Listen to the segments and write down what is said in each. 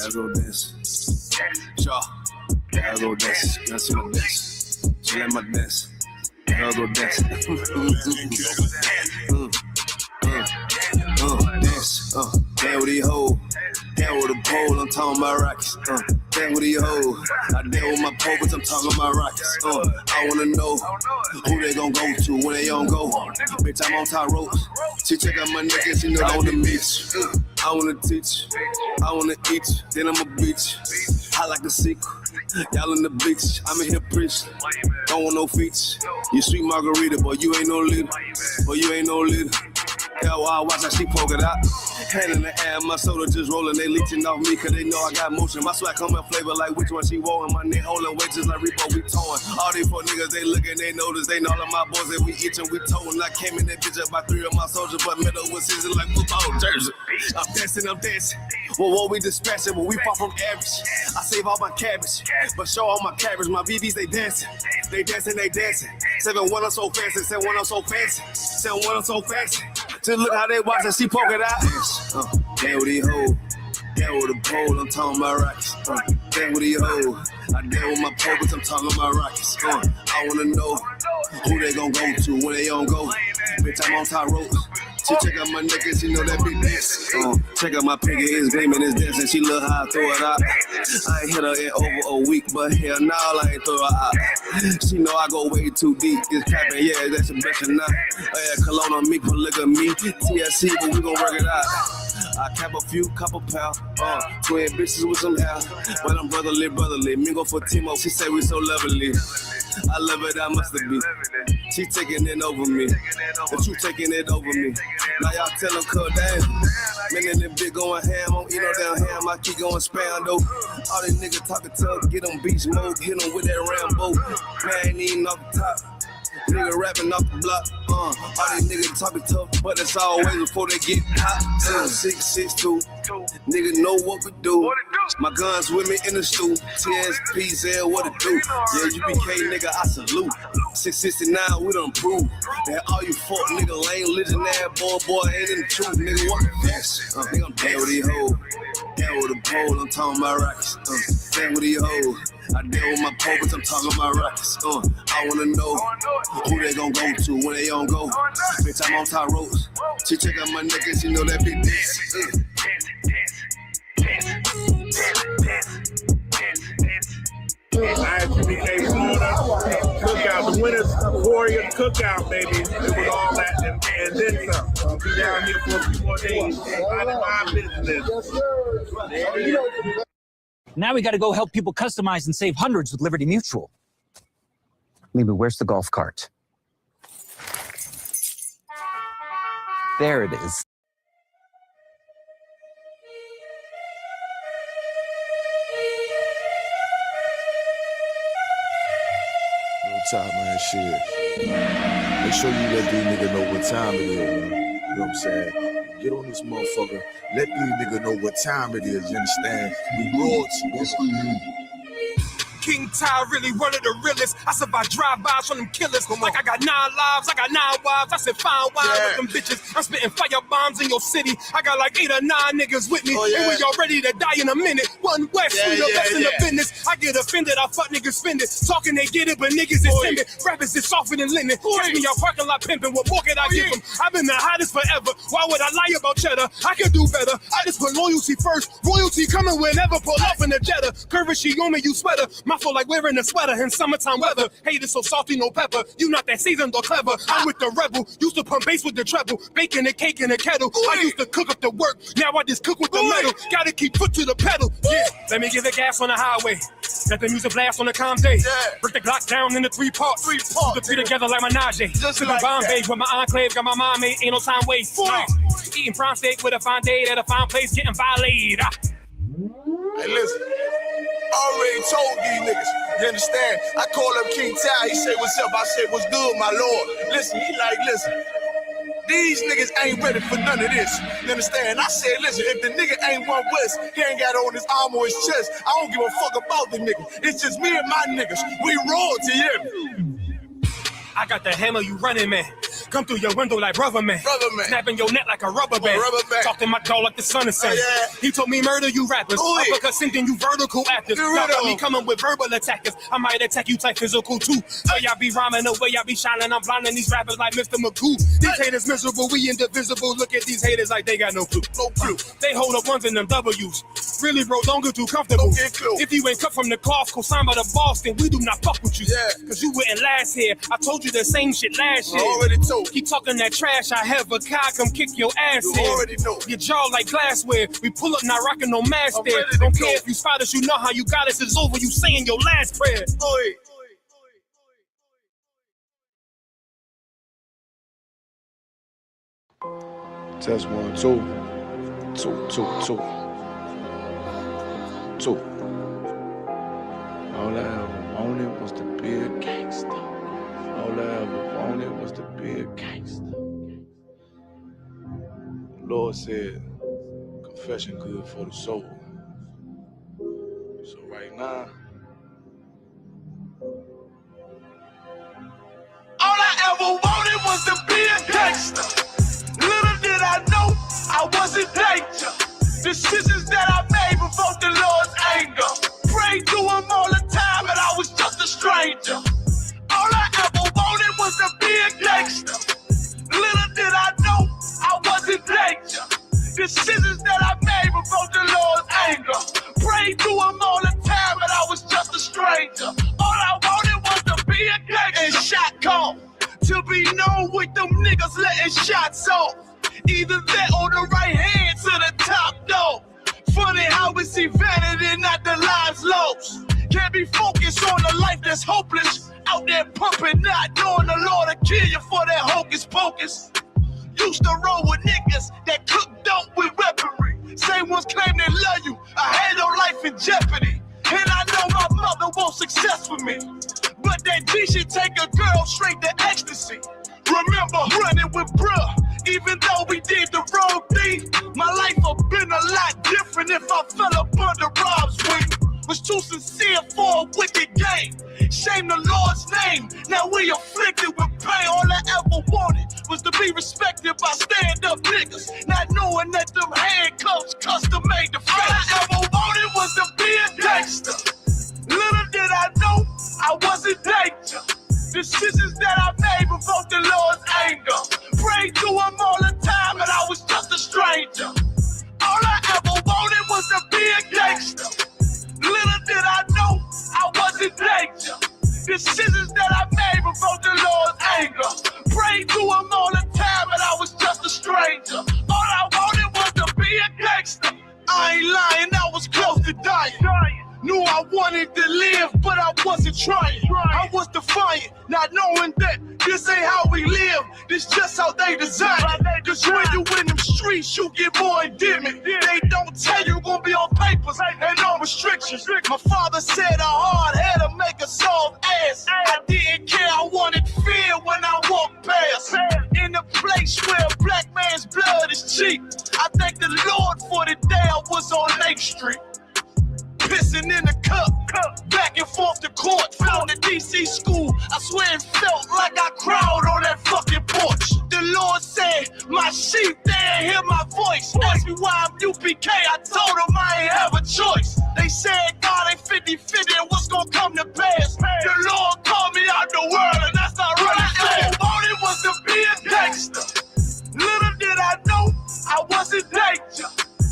I go dance. Sure. I go dance. Can I see my dance? She let my dance. I go dance. Dance. Dance with these hoes. Dance with a pole. I'm talking about rockets. Dance with these hoes. I dance with my pole, but I'm talking about rockets. I wanna know who they gon' go to when they don't go. Bitch, I'm on top ropes. She check out my neck and she know I wanna meet you. I wanna teach you. I wanna eat you. Then I'ma beat you. I like a sequel. Y'all in the beach. I'm in here preaching. Don't want no features. You sweet margarita, boy, you ain't no leader. Boy, you ain't no leader. Hell, I watch how she poke it out. Hand in the air, my soda just rolling. They leeching off me cause they know I got motion. My swag come in flavor like which one she want. My neck holding weight just like Repo, we towing. All these poor niggas, they looking, they notice. They know all of my boys that we eatin', we towing. I came in that bitch up by 3 of my soldiers, but middle was season like football jersey. I'm dancing. Well, what we dispatching, but we far from average. I save all my cabbage, but show all my cabbage. My BBs, they dancing. 7-1, I'm so fancy. 7-1, I'm so fancy. 7-1, I'm so fancy. Just look how they watch and she poke it out. Dance with these hoes. Dance with a pole, I'm talking about rockets. Dance with these hoes. I dance with my pole, but I'm talking about rockets. I wanna know who they gon' go to when they don't go. Bitch, I'm on top ropes. She check out my neck and she know that big dance. Check out my pinky, it's gleaming, it's dancing. She look how I throw it out. I ain't hit her in over a week, but hell no, I ain't throw her out. She know I go way too deep. This capping, yeah, that's a blessing now. Cologne on me, put look at me. TSC, but we gon' work it out. I cap a few couple pounds, twin bitches with some hair. But I'm brotherly. Mingo for Timo, she say we so lovely. I love it, I must have been. She taking it over me. The truth taking it over me. Now y'all tell them, cut down. Man, and them big going ham. I don't eat no damn ham. I keep going spam though. All these niggas talking tough. Get them beach mode. Hit them with that Rambo. Man, I ain't even off the top. Nigga rapping off the block, all these niggas talking tough, but it's always before they get hot. 662, nigga know what we do. My guns with me in the stool. TSP, Zell, what it do? Yeah, UBK, nigga, I salute. 669, we done prove that all you fuck nigga lame, legionary boy, ain't in the truth, nigga. What the dance? Nigga, I'm down with these hoes. Down with a pole, I'm talking about rockets. Down with these hoes. I deal with my pole, but I'm talking about rockets. I wanna know who they gon' go to when they don't go. Bitch, I'm on top ropes. She check out my neck and she know that big dance. ISUK Florida cookout, the winners warrior cookout, baby. It was all that and then some. I'll be down here for a few more days. Minding my business. Now we got to go help people customize and save hundreds with Liberty Mutual. Maybe where's the golf cart? There it is. Top man, shit. Make sure you let these niggas know what time it is, man. You know what I'm saying? Get on this motherfucker. Let these niggas know what time it is. You understand? We royalty. That's what you need. King Ty really one of the realest. I survived drive-bys from them killers. Like I got 9 lives, I got 9 wives. I said fine wine with them bitches. I'm spitting fire bombs in your city. I got like 8 or 9 niggas with me. And we all ready to die in a minute. One West, we the best in the business. I get offended, I fuck niggas offended. Talking they get it, but niggas is timid. Rappers is softer than linen. Catch me y'all parking lot pimping. What more can I give them? I've been the hottest forever. Why would I lie about cheddar? I could do better. I just put loyalty first. Royalty coming whenever. Pull off in the Jetta. Curvy, she on me, you sweater. My feel like wearing a sweater in summertime weather. Haters so salty, no pepper. You not that seasoned or clever. I'm with the rebel. Used to pump bass with the treble. Baking a cake in a kettle. I used to cook up the work. Now I just cook with the metal. Gotta keep foot to the pedal. Yeah, let me give it gas on the highway. Let the music blast on the calm day. Break the Glock down into 3 parts. Put the 3 together like my Najee. Just like Bombay with my enclave. Got my mom made. Ain't no time waste. Eating prime steak with a fine date at a fine place. Getting violated. Hey, listen. Already told these niggas. You understand? I call him King Ty. He say, what's up? I say, what's good, my lord? Listen, he like, listen. These niggas ain't ready for none of this. You understand? I said, listen, if the nigga ain't one West, he ain't got on his arm or his chest. I don't give a fuck about the nigga. It's just me and my niggas. We royalty, yeah. I got the hammer, you running, man. Come through your window like rubber man. Snapping your neck like a rubber band. Talk to my dog like the sun is saying. He told me murder you rappers. Uppercut sending you vertical actors. Y'all got me coming with verbal attackers. I might attack you type physical too. So y'all be rhyming the way y'all be shining. I'm blinding these rappers like Mr. Magoo. These haters miserable, we indivisible. Look at these haters like they got no clue. They hold up ones in them W's. Really, bro, don't get too comfortable. If you ain't cut from the cloth, co-signed by the boss, then we do not fuck with you. Cause you wouldn't last here. I told you the same shit last year. Already told. Keep talking that trash, I have a car, come kick your ass in. Already know. Your jaw like glassware. We pull up, not rocking no mask there. Don't care if you spot us, you know how you got us. It's over, you saying your last prayer. Test 1, 2. 2, 2, 2. 2. All I ever wanted was to be a gangster. All I ever wanted was to be a gangster. The Lord said, confession good for the soul. So right now, all I ever wanted was to be a gangster. Little did I know I was in danger. Decisions that I made provoked the Lord's anger. Prayed to him all the time and I was just a stranger. All I ever wanted was to be a gangster. Little did I know I was in danger. Decisions that I made provoked the Lord's anger. Prayed to him all the time and I was just a stranger. All I wanted was to be a gangster. And shot call. To be known with them niggas letting shots off. Either that or the right hand to the top dog. Funny how we see vanity, not the lives lost. Can't be focused on the life that's hopeless. Out there pumping, not knowing the Lord will kill you for that hocus pocus. Used to roll with niggas that cook dope with weaponry. Same ones claim they love you. I had your life in jeopardy. And I know my mother wants success for me. But that G should take a girl straight to ecstasy. Remember running with bruh, even though we did the wrong thing. My life would've been a lot different if I fell up under Rob's wing. Was too sincere for a wicked game. Shame the Lord's name. Now we afflicted with pain. All I ever wanted was to be respected by stand-up niggas. Not knowing that them handcuffs custom made the face. All I ever wanted was to be a gangster. Little did I know I was in danger. Decisions that I made provoked the Lord's anger. Prayed to him all the time and I was just a stranger. All I ever wanted was to be a gangster. Little did I know I was in danger. Decisions that I made provoked the Lord's anger. Prayed to him all the time and I was just a stranger. All I wanted was to be a gangster. I ain't lying, I was close to dying. Knew I wanted to live, but I wasn't trying. I was defiant, not knowing that this ain't how we live. This just how they design it. Cause when you in them streets, you get more endemic. They don't tell you gonna be on papers and no restrictions. My father said a hard head to make a soft ass. I didn't care, I wanted fear when I walked past. In a place where a black man's blood is cheap. I thank the Lord for the day I was on Lake Street. Pissing in the cup, back and forth to court, from the DC school. I swear it felt like I cried on that fucking porch. The Lord said, my sheep, they ain't hear my voice. Asked me why I'm UPK, I told them I ain't have a choice. They said God ain't 50-50 and what's gonna come to pass. The Lord called me out the world and that's not really fair. All it was to be a gangster. Little did I know I was in danger.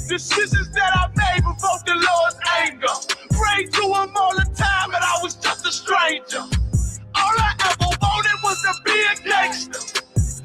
Decisions that I made provoked the Lord's anger. Prayed to him all the time and I was just a stranger. All I ever wanted was to be a gangster.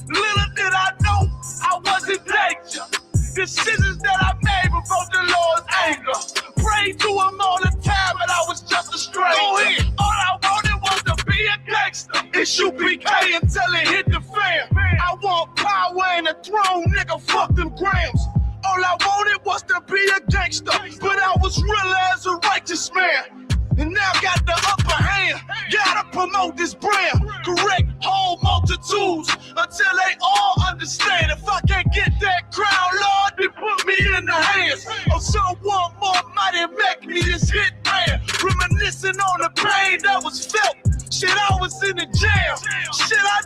Little did I know I was in danger. Decisions that I made provoked the Lord's anger. Prayed to him all the time and I was just a stranger. Go ahead. All I wanted was to be a gangster. Isupk until it hit the fan. I want power and a throne, nigga, fuck them grams. All I wanted was to be a gangster, but I was real as a righteous man. And now got the upper hand, gotta promote this brand. Correct whole multitudes until they all understand. If I can't get that crown, Lord, then put me in the hands of someone more mighty make me this hit man. Reminiscing on the pain that was felt. Shit, I was in the jail. Shit, I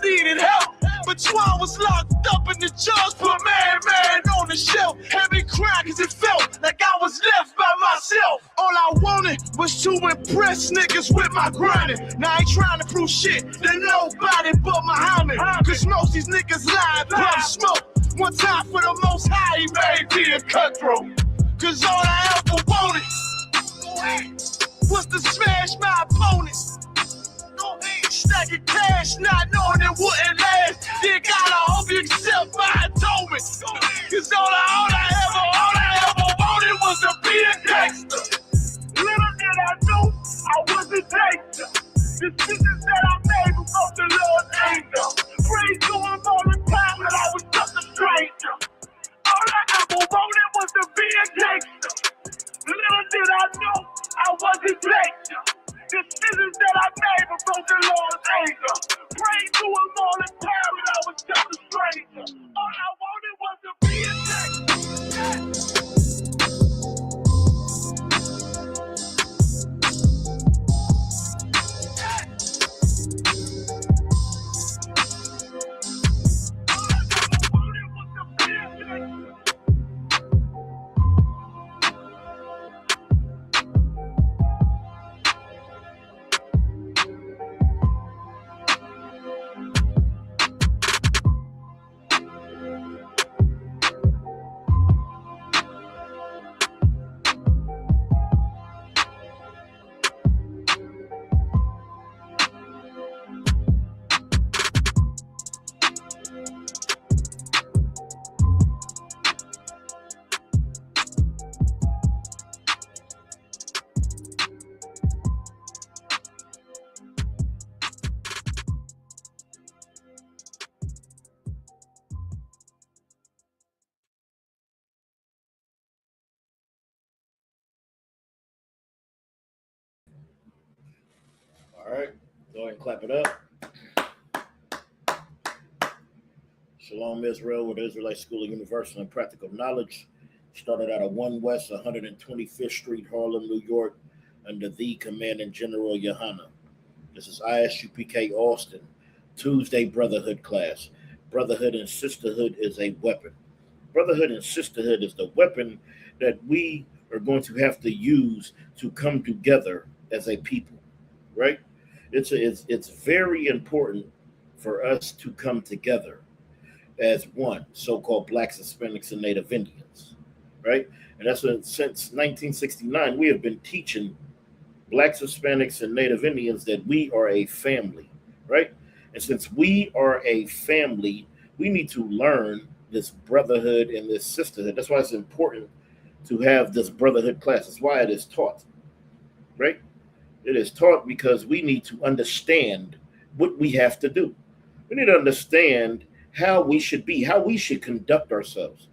the shelf. Had me crying cause it felt like I was left by myself. All I wanted was to impress niggas with my grinding. Now I ain't trying to prove shit to nobody but Muhammad. Cause most these niggas lie, pump smoke. One time for the most high, he made me a cutthroat. Cause all I ever wanted was to smash my opponent. Stacking cash, not knowing it wouldn't last. Then God, I hope you accept my atonement. Cause all I ever wanted was to be a gangster. Little did I know I was a gangster. The decisions that I made was of the Lord's anger. Praise to him all the time that I was just a stranger. All I ever wanted was to be a gangster. Little did I know I was a gangster. The decisions that I made were from the Lord's anger. Praise to him all the time that I was just a stranger. All I wanted was to be a gangster. All right, go ahead and clap it up. Shalom Israel with the Israelite School of Universal and Practical Knowledge. Started out of 1 West 125th Street, Harlem, New York, under the Commanding General Yohana. This is Isupk Austin, Tuesday Brotherhood class. Brotherhood and sisterhood is a weapon. Brotherhood and sisterhood is the weapon that we are going to have to use to come together as a people, right? It's very important for us to come together as one, so-called Blacks, Hispanics, and Native Indians, right? And that's what, since 1969, we have been teaching Blacks, Hispanics, and Native Indians that we are a family, right? And since we are a family, we need to learn this brotherhood and this sisterhood. That's why it's important to have this brotherhood class. That's why it is taught, right? It is taught because we need to understand what we have to do. We need to understand how we should be, how we should conduct ourselves,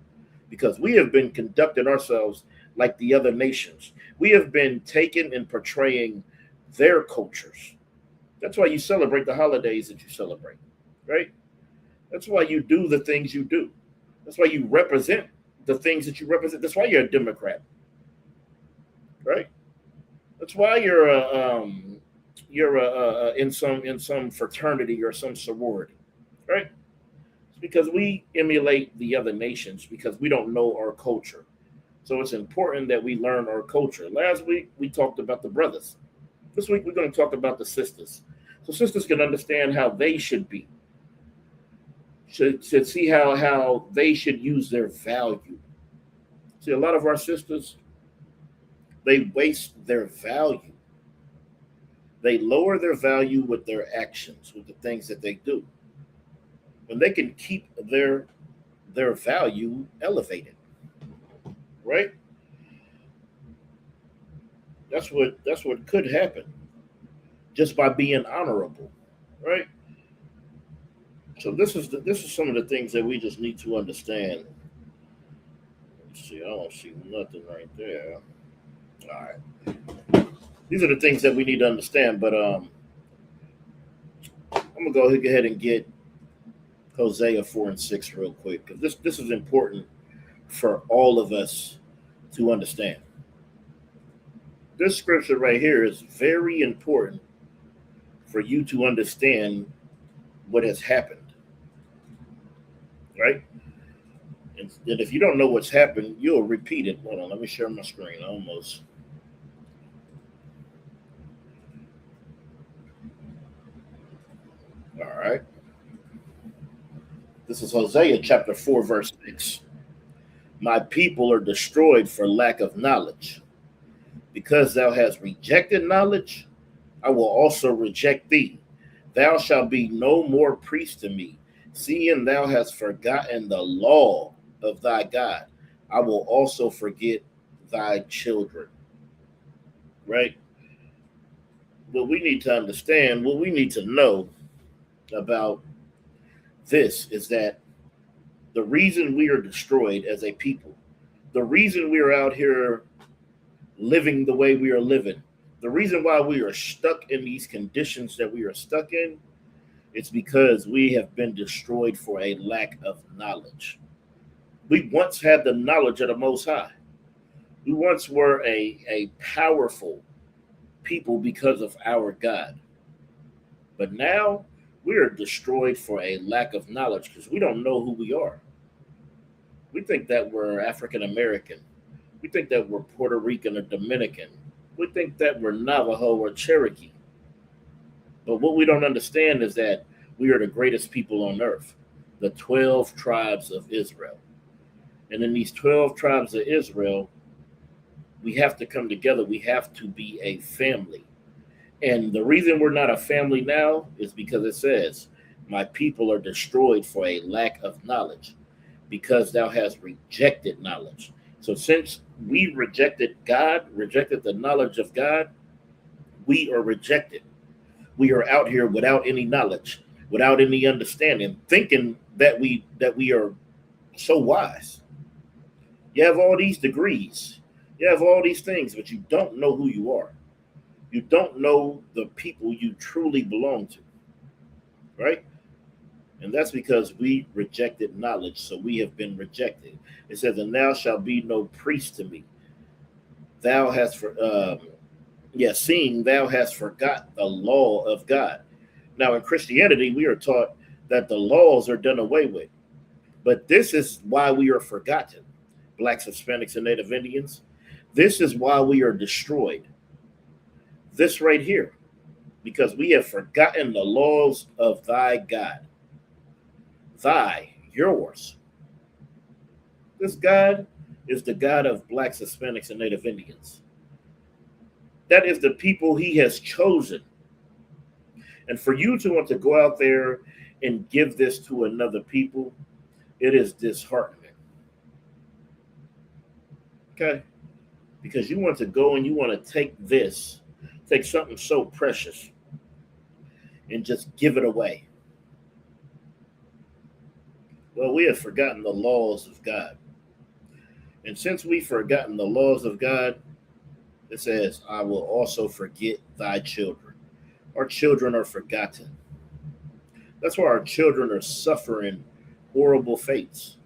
because we have been conducting ourselves like the other nations. We have been taking and portraying their cultures. That's why you celebrate the holidays that you celebrate, right? That's why you do the things you do. That's why you represent the things that you represent. That's why you're a Democrat, right? That's why you're in some fraternity or some sorority, right? It's because we emulate the other nations because we don't know our culture. So it's important that we learn our culture. Last week we talked about the brothers. This week we're going to talk about the sisters. So sisters can understand how they should be. Should see how they should use their value. See, a lot of our sisters, they waste their value. They lower their value with their actions, with the things that they do. When they can keep their value elevated, right? That's what could happen just by being honorable, right? So this is some of the things that we just need to understand. Let's see, I don't see nothing right there. All right. These are the things that we need to understand, but I'm gonna go ahead and get Hosea 4:6 real quick, because this is important for all of us to understand. This scripture right here is very important for you to understand what has happened, right? And if you don't know what's happened, you'll repeat it. Hold on, let me share my screen. Almost. All right. This is Hosea chapter 4, verse 6. My people are destroyed for lack of knowledge. Because thou hast rejected knowledge, I will also reject thee. Thou shalt be no more priest to me. Seeing thou hast forgotten the law of thy God, I will also forget thy children. Right? What we need to understand, what we need to know about this is that the reason we are destroyed as a people, the reason we are out here living the way we are living, the reason why we are stuck in these conditions that we are stuck in, it's because we have been destroyed for a lack of knowledge. We once had the knowledge of the Most High. We once were a powerful people because of our God. But now we are destroyed for a lack of knowledge because we don't know who we are. We think that we're African American. We think that we're Puerto Rican or Dominican. We think that we're Navajo or Cherokee. But what we don't understand is that we are the greatest people on earth, the 12 tribes of Israel. And in these 12 tribes of Israel, we have to come together. We have to be a family. And the reason we're not a family now is because it says, my people are destroyed for a lack of knowledge, because thou hast rejected knowledge. So since we rejected God, rejected the knowledge of God, we are rejected. We are out here without any knowledge, without any understanding, thinking that we are so wise. You have all these degrees, you have all these things, but you don't know who you are. You don't know the people you truly belong to, right? And that's because we rejected knowledge, so we have been rejected. It says, and thou shalt be no priest to me. Thou hast, seeing thou hast forgot the law of God. Now, in Christianity, we are taught that the laws are done away with. But this is why we are forgotten, Blacks, Hispanics, and Native Indians. This is why we are destroyed. This right here, because we have forgotten the laws of thy God. Thy, yours. This God is the God of Blacks, Hispanics, and Native Indians. That is the people he has chosen. And for you to want to go out there and give this to another people, it is disheartening. Okay? Because you want to go and you want to take something so precious and just give it away. Well, we have forgotten the laws of God. And since we've forgotten the laws of God, it says, I will also forget thy children. Our children are forgotten. That's why our children are suffering horrible fates.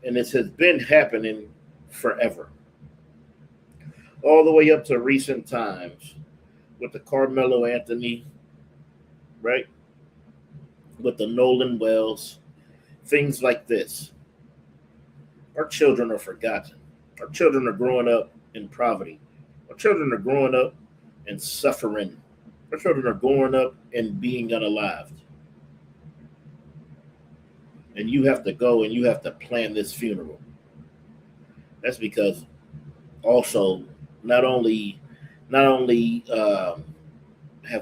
And this has been happening forever. All the way up to recent times with the Carmelo Anthony, right? With the Nolan Wells, things like this. Our children are forgotten. Our children are growing up in poverty. Our children are growing up and suffering. Our children are growing up and being unalived. And you have to go and you have to plan this funeral. That's because also not only have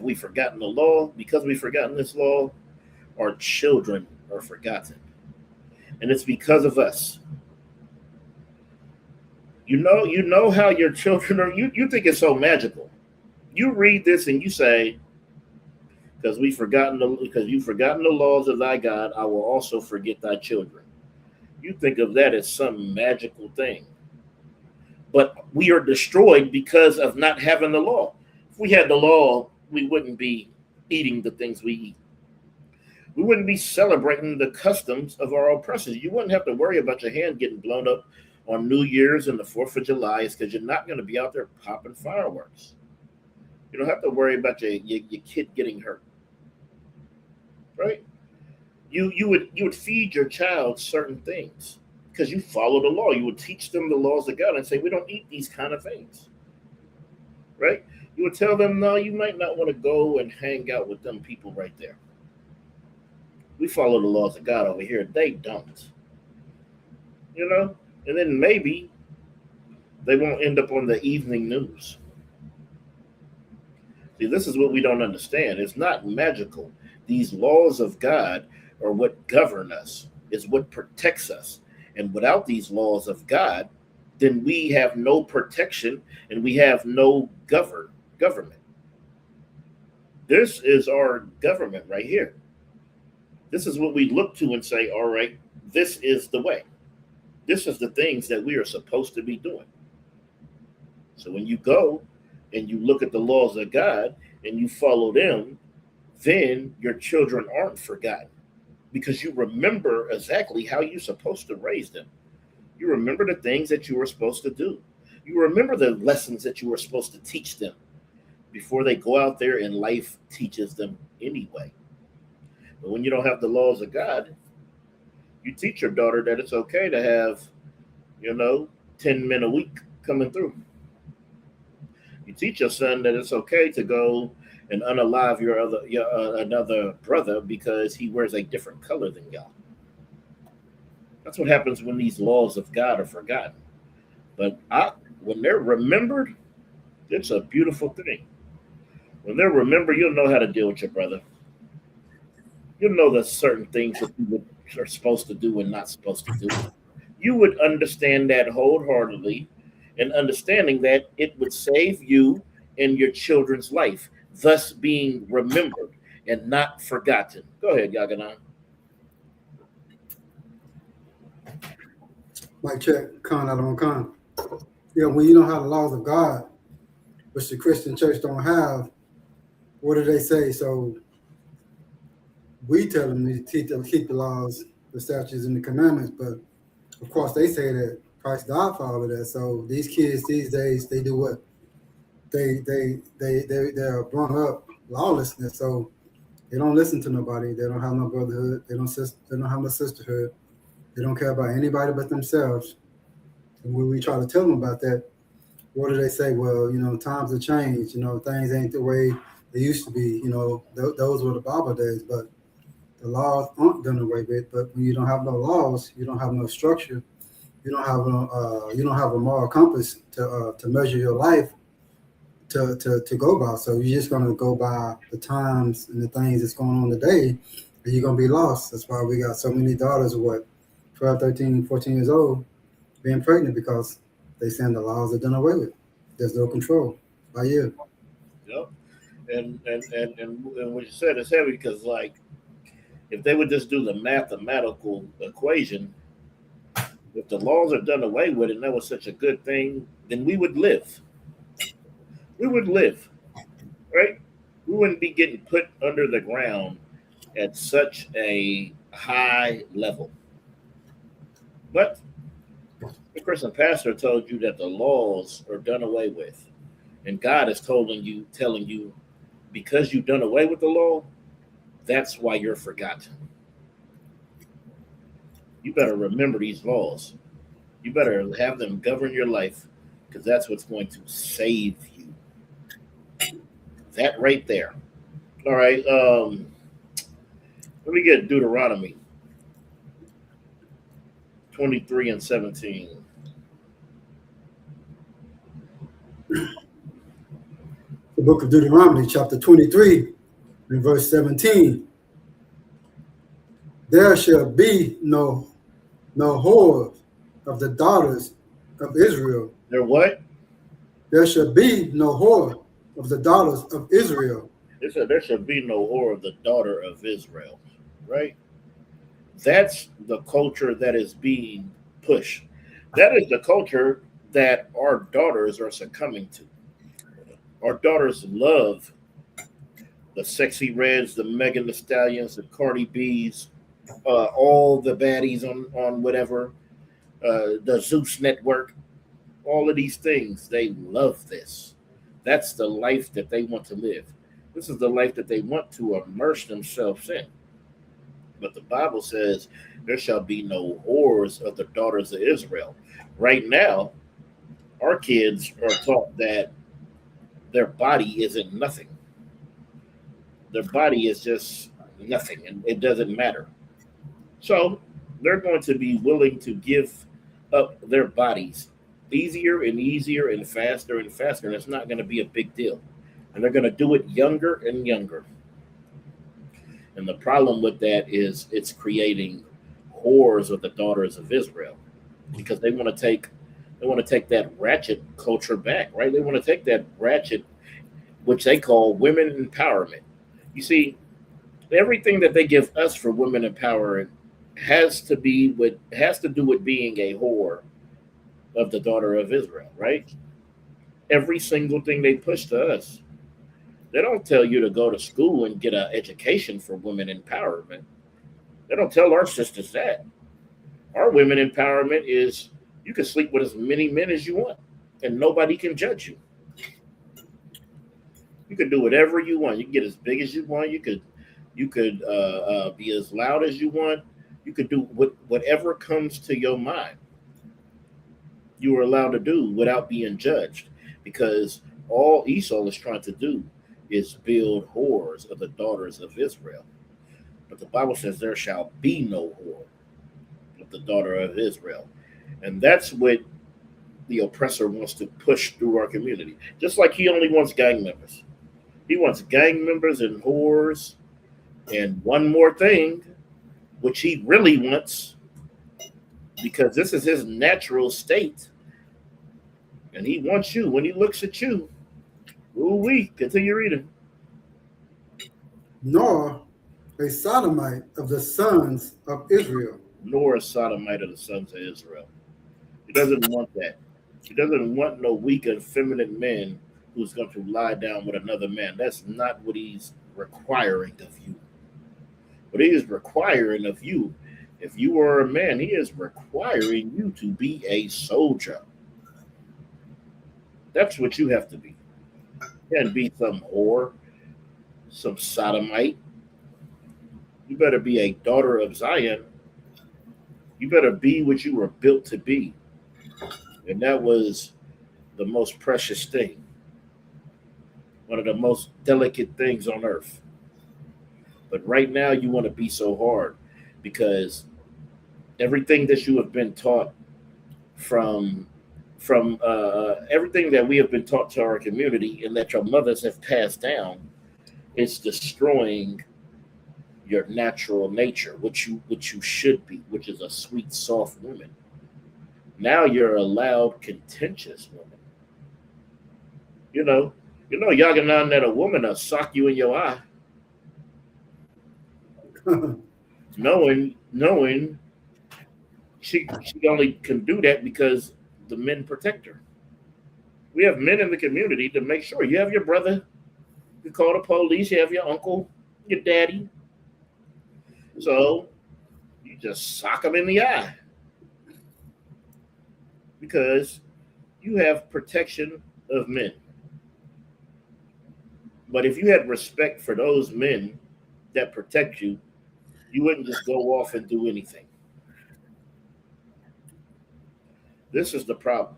we forgotten the law, because we've forgotten this law, our children are forgotten. And it's because of us. You know how your children are, you think it's so magical. You read this and you say, because you've forgotten the laws of thy God, I will also forget thy children. You think of that as some magical thing. But we are destroyed because of not having the law. If we had the law, we wouldn't be eating the things we eat. We wouldn't be celebrating the customs of our oppressors. You wouldn't have to worry about your hand getting blown up on New Year's and the 4th of July, because you're not going to be out there popping fireworks. You don't have to worry about your kid getting hurt. Right? You would feed your child certain things because you follow the law. You would teach them the laws of God and say, we don't eat these kind of things. Right? You would tell them, no, you might not want to go and hang out with them people right there. We follow the laws of God over here. They don't. You know? And then maybe they won't end up on the evening news. See, this is what we don't understand. It's not magical. These laws of God are what govern us, is what protects us. And without these laws of God, then we have no protection and we have no government. This is our government right here. This is what we look to and say, all right, this is the way. This is the things that we are supposed to be doing. So when you go and you look at the laws of God and you follow them, then your children aren't forgotten because you remember exactly how you're supposed to raise them. You remember the things that you were supposed to do. You remember the lessons that you were supposed to teach them before they go out there and life teaches them anyway. But when you don't have the laws of God, you teach your daughter that it's okay to have, 10 men a week coming through. You teach your son that it's okay to go and unalive another brother because he wears a different color than y'all. That's what happens when these laws of God are forgotten. But when they're remembered, it's a beautiful thing. When they're remembered, you'll know how to deal with your brother. You'll know there's certain things that you are supposed to do and not supposed to do. You would understand that wholeheartedly, and understanding that it would save you and your children's life, thus being remembered and not forgotten. Go ahead, Yaganan. Mic check, con out on con. When you don't have the laws of God, which the Christian church don't have, what do they say? So we tell them to keep the laws, the statutes, and the commandments, but of course they say that Christ died for all of that. So these kids these days, they do what? They're brought up lawlessness. So they don't listen to nobody. They don't have no brotherhood. They don't have no sisterhood. They don't care about anybody but themselves. And when we try to tell them about that, what do they say? Well, times have changed. Things ain't the way they used to be. Those were the Bible days, but the laws aren't done away with. But when you don't have no laws, you don't have no structure. You don't have a moral compass to measure your life to go by. So you're just gonna go by the times and the things that's going on today, and you're gonna be lost. That's why we got so many daughters of 12, 13, 14 years old being pregnant because they saying the laws are done away with. There's no control by you. Yep. And what you said is heavy because if they would just do the mathematical equation, if the laws are done away with and that was such a good thing, then we would live. We would live, right? We wouldn't be getting put under the ground at such a high level. But the Christian pastor told you that the laws are done away with. And God is telling you, because you've done away with the law, that's why you're forgotten. You better remember these laws. You better have them govern your life because that's what's going to save you. That right there. All right. Let me get Deuteronomy 23:17. The book of Deuteronomy, chapter 23, and verse 17. There shall be no whore of the daughters of Israel. There what? There shall be no whore of the daughters of Israel. It said there shall be no whore of the daughter of Israel, right? That's the culture that is being pushed. That is the culture that our daughters are succumbing to. Our daughters love the Sexy Reds, the Megan Thee Stallions, the Cardi B's, all the baddies on whatever, the Zeus Network, all of these things. They love this. That's the life that they want to live. This is the life that they want to immerse themselves in. But the Bible says there shall be no whores of the daughters of Israel. Right now, our kids are taught that their body isn't nothing. Their body is just nothing, and it doesn't matter. So they're going to be willing to give up their bodies easier and easier and faster, and it's not going to be a big deal. And they're going to do it younger and younger. And the problem with that is it's creating whores of the daughters of Israel because they want to take that ratchet culture back, right? They want to take that ratchet, which they call women empowerment. You see, everything that they give us for women empowerment has to do with being a whore of the daughter of Israel, right? Every single thing they push to us. They don't tell you to go to school and get an education for women empowerment. They don't tell our sisters that. Our women empowerment is you can sleep with as many men as you want, and nobody can judge you. You can do whatever you want. You can get as big as you want. You could be as loud as you want. You could do whatever comes to your mind. You are allowed to do without being judged, because all Esau is trying to do is build whores of the daughters of Israel. But the Bible says there shall be no whore of the daughter of Israel. And that's what the oppressor wants to push through our community. Just like he only wants gang members. He wants gang members and whores and one more thing, which he really wants, because this is his natural state. And he wants you. When he looks at you, continue reading. Nor a sodomite of the sons of Israel. Nor a sodomite of the sons of Israel. He doesn't want that. He doesn't want no weak and feminine man who's going to lie down with another man. That's not what he's requiring of you. What he is requiring of you, if you are a man, he is requiring you to be a soldier. That's what you have to be. You can't be some whore, some sodomite. You better be a daughter of Zion. You better be what you were built to be. And that was the most precious thing. One of the most delicate things on earth. But right now you want to be so hard because everything that you have been taught from everything that we have been taught to our community and that your mothers have passed down is destroying your natural nature, which you should be, which is a sweet, soft woman. Now you're a loud, contentious woman. You know, Yaganan, that a woman will sock you in your eye. knowing she only can do that because the men protect her. We have men in the community to make sure. You have your brother, you call the police, you have your uncle, your daddy. So you just sock them in the eye because you have protection of men. But if you had respect for those men that protect you, you wouldn't just go off and do anything. This is the problem.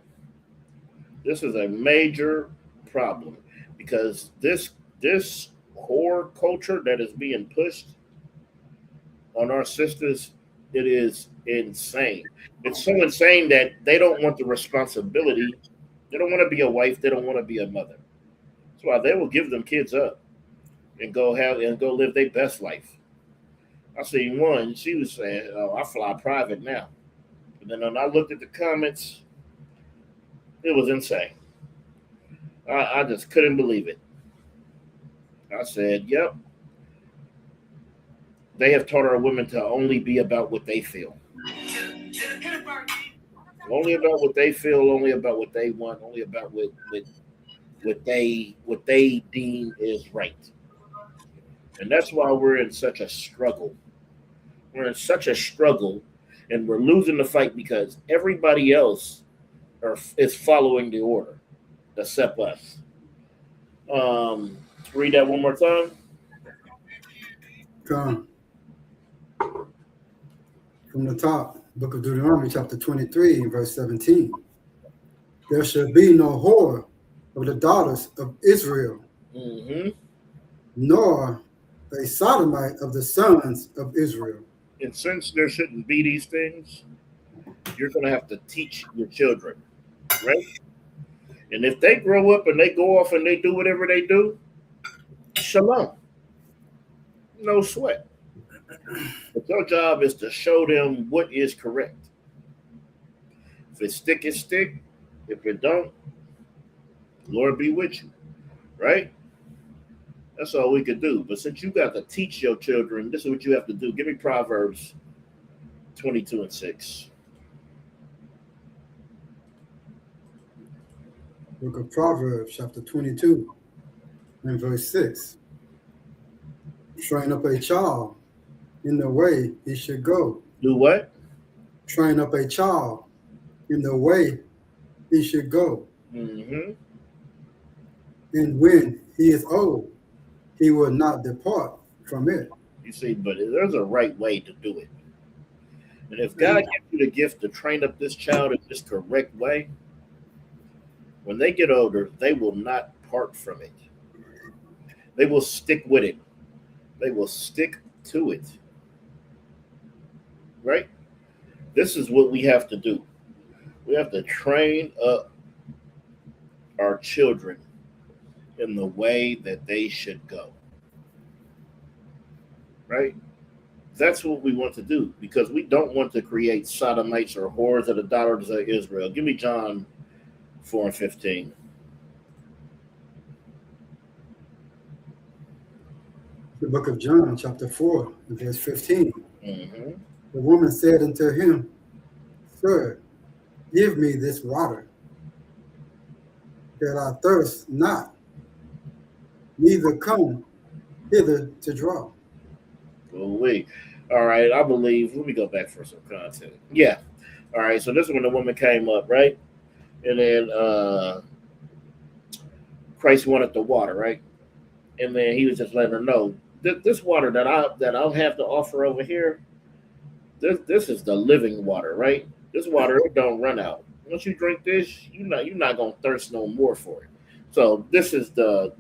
This is a major problem because this whore culture that is being pushed on our sisters, it is insane. It's so insane that they don't want the responsibility. They don't want to be a wife. They don't want to be a mother. That's why they will give them kids up and go live their best life. I seen one. She was saying, "Oh, I fly private now." And then when I looked at the comments, it was insane. I just couldn't believe it. I said, "Yep." They have taught our women to only be about what they feel. Only about what they feel, only about what they want, only about what they deem is right. And that's why we're in such a struggle. We're in such a struggle and we're losing the fight because everybody else is following the order except us. Read that one more time. Come. from the top, book of Deuteronomy, chapter 23, verse 17. There shall be no whore of the daughters of Israel, nor a sodomite of the sons of Israel. And since there shouldn't be these things, you're going to have to teach your children, right? And if they grow up and they go off and they do whatever they do, shalom. No sweat. But your job is to show them what is correct. If it stick, it stick. If it don't, Lord be with you, right? That's all we could do. But since you got to teach your children, this is what you have to do. Give me Proverbs 22:6. Book of Proverbs, chapter 22, and verse 6. Train up a child in the way he should go. Do what? Train up a child in the way he should go. Mm-hmm. And when he is old, he will not depart from it. You see, but there's a right way to do it. And if God gives you the gift to train up this child in this correct way, when they get older, they will not part from it. They will stick with it. They will stick to it. Right? This is what we have to do. We have to train up our children in the way that they should go. Right? That's what we want to do, because we don't want to create sodomites or whores of the daughters of Israel. Give me John 4:15. The book of John, chapter 4, verse 15. Mm-hmm. The woman said unto him, Sir, give me this water, that I thirst not, neither come hither to draw. All right, I believe, let me go back for some content. Yeah. All right, so this is when the woman came up, right? And then Christ wanted the water, right? And then he was just letting her know, this water that I'll have to offer over here, this is the living water, right? This water, it don't run out. Once you drink this, you're not gonna thirst no more for it. So this is the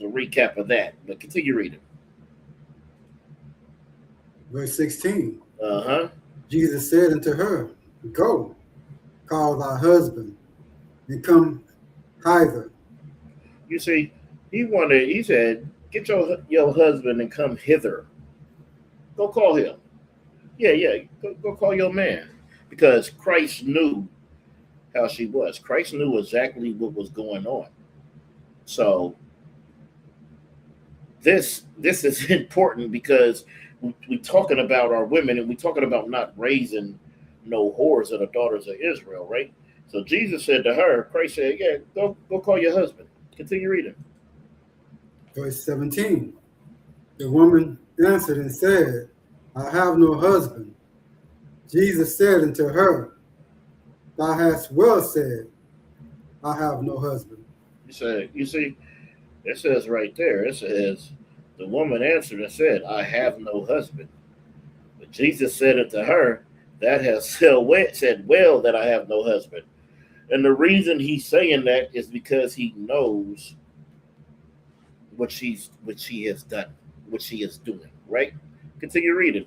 recap of that. But continue reading. Verse 16. Uh-huh. Jesus said unto her, Go, call thy husband, and come hither. You see, he said, get your husband and come hither. Go call him. Yeah. Go call your man. Because Christ knew how she was. Christ knew exactly what was going on. So this is important, because we're talking about our women, and we're talking about not raising no whores of the daughters of Israel, right? So Jesus said to her, Christ said, yeah, go call your husband. Continue reading. Verse 17. The woman answered and said, I have no husband. Jesus said unto her, Thou hast well said, I have no husband. You see, it says right there, it says, the woman answered and said, I have no husband. But Jesus said unto her, That has said well that I have no husband. And the reason he's saying that is because he knows what she has done, what she is doing, right? Continue reading.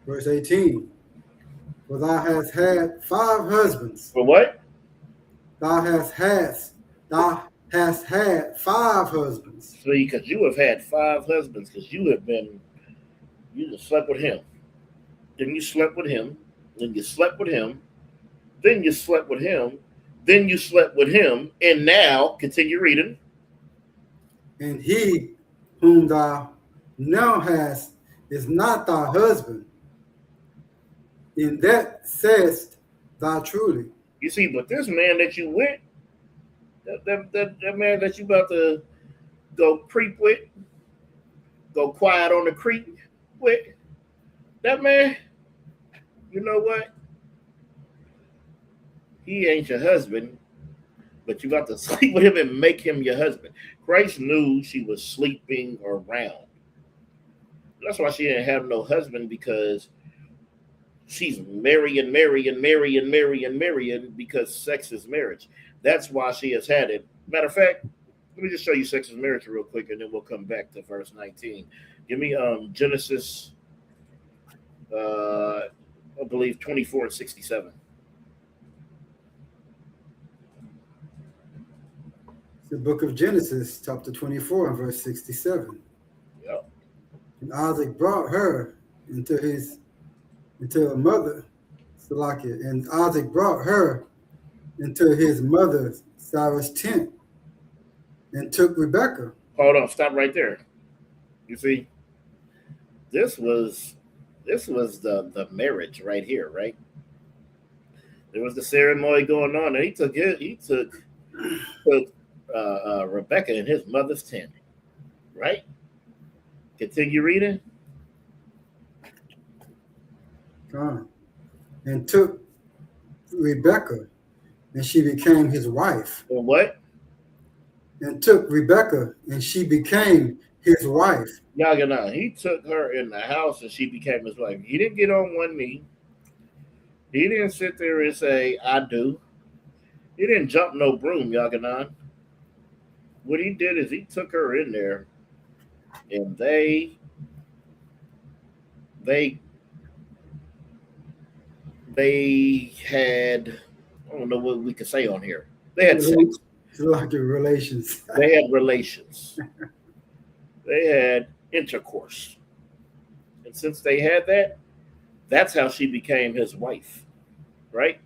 Verse 18. For thou hast had 5 husbands. For what? Thou hast had 5 husbands. See, because you have had 5 husbands, because you just slept with him. Then you slept with him. Then you slept with him. Then you slept with him. Then you slept with him. And now, continue reading. And he whom thou now hast is not thy husband. In that sayest thou truly. You see, but this man that you with, that man that you about to go creep with, go quiet on the creek with, that man, you know what? He ain't your husband, but you got to sleep with him and make him your husband. Christ knew she was sleeping around. That's why she didn't have no husband, because she's marrying because sex is marriage. That's why she has had it. Matter of fact, let me just show you sex is marriage real quick, and then we'll come back to verse 19. Give me Genesis, I believe 24 and 67. The book of Genesis, chapter 24 and verse 67. Yep. And Isaac brought her into her mother, Salakia, and Isaac brought her into his mother Sarah's tent and took Rebekah. Hold on, stop right there. You see, this was the marriage right here, right? There was the ceremony going on, and he took Rebekah in his mother's tent, right? Continue reading. And took Rebekah, and she became his wife. And what? And took Rebekah, and she became his wife. Yagana, he took her in the house, and she became his wife. He didn't get on one knee. He didn't sit there and say, "I do." He didn't jump no broom, Yaganan. What he did is he took her in there, and they had, I don't know what we could say on here. They had sex. Like relations. They had relations. They had intercourse. And since they had that, that's how she became his wife, right?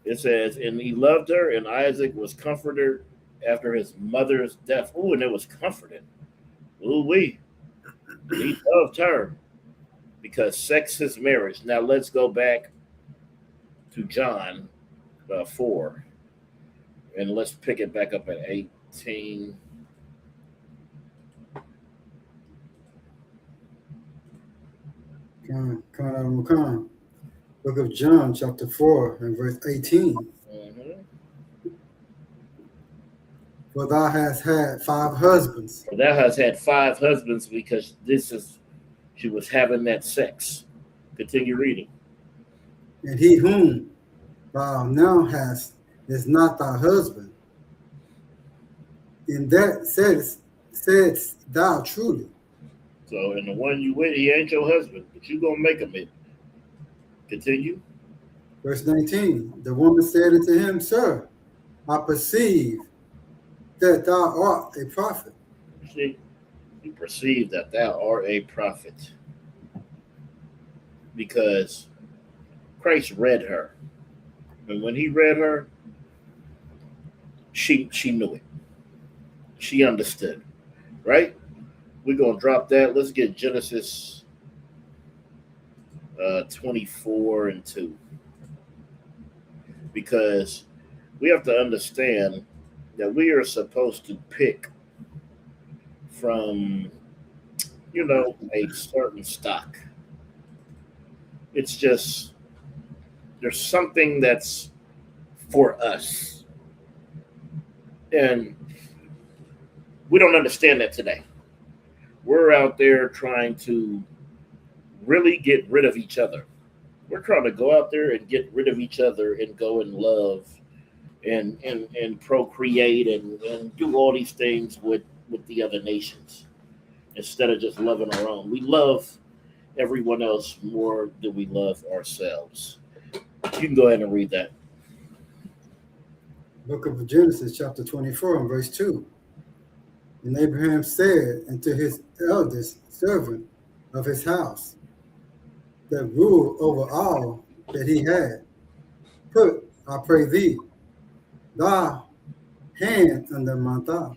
It says, and he loved her, and Isaac was comforted after his mother's death. Oh, and it was comforted. Ooh-wee. He loved her because sex is marriage. Now let's go back to John 4, and let's pick it back up at 18. Book of John, chapter 4, and verse 18. Mm-hmm. For thou hast had 5 husbands. For thou hast had 5 husbands, because she was having that sex. Continue reading. And he whom thou now hast is not thy husband. In that saidst thou truly. So, and the one you with, he ain't your husband, but you gonna make him it. Continue. Verse 19. The woman said unto him, Sir, I perceive that thou art a prophet. See, you perceive that thou art a prophet, because Christ read her, and when he read her, she knew it. She understood, right? We're gonna drop that. Let's get Genesis 24 and 2, because we have to understand that we are supposed to pick from, a certain stock. It's just, there's something that's for us, and we don't understand that today. We're out there trying to really get rid of each other. We're trying to go out there and get rid of each other and go and love and procreate and do all these things with the other nations instead of just loving our own. We love everyone else more than we love ourselves. You can go ahead and read that. Book of Genesis, chapter 24, and verse 2. And Abraham said unto his eldest servant of his house, that ruled over all that he had, Put, I pray thee, thy hand under my thigh.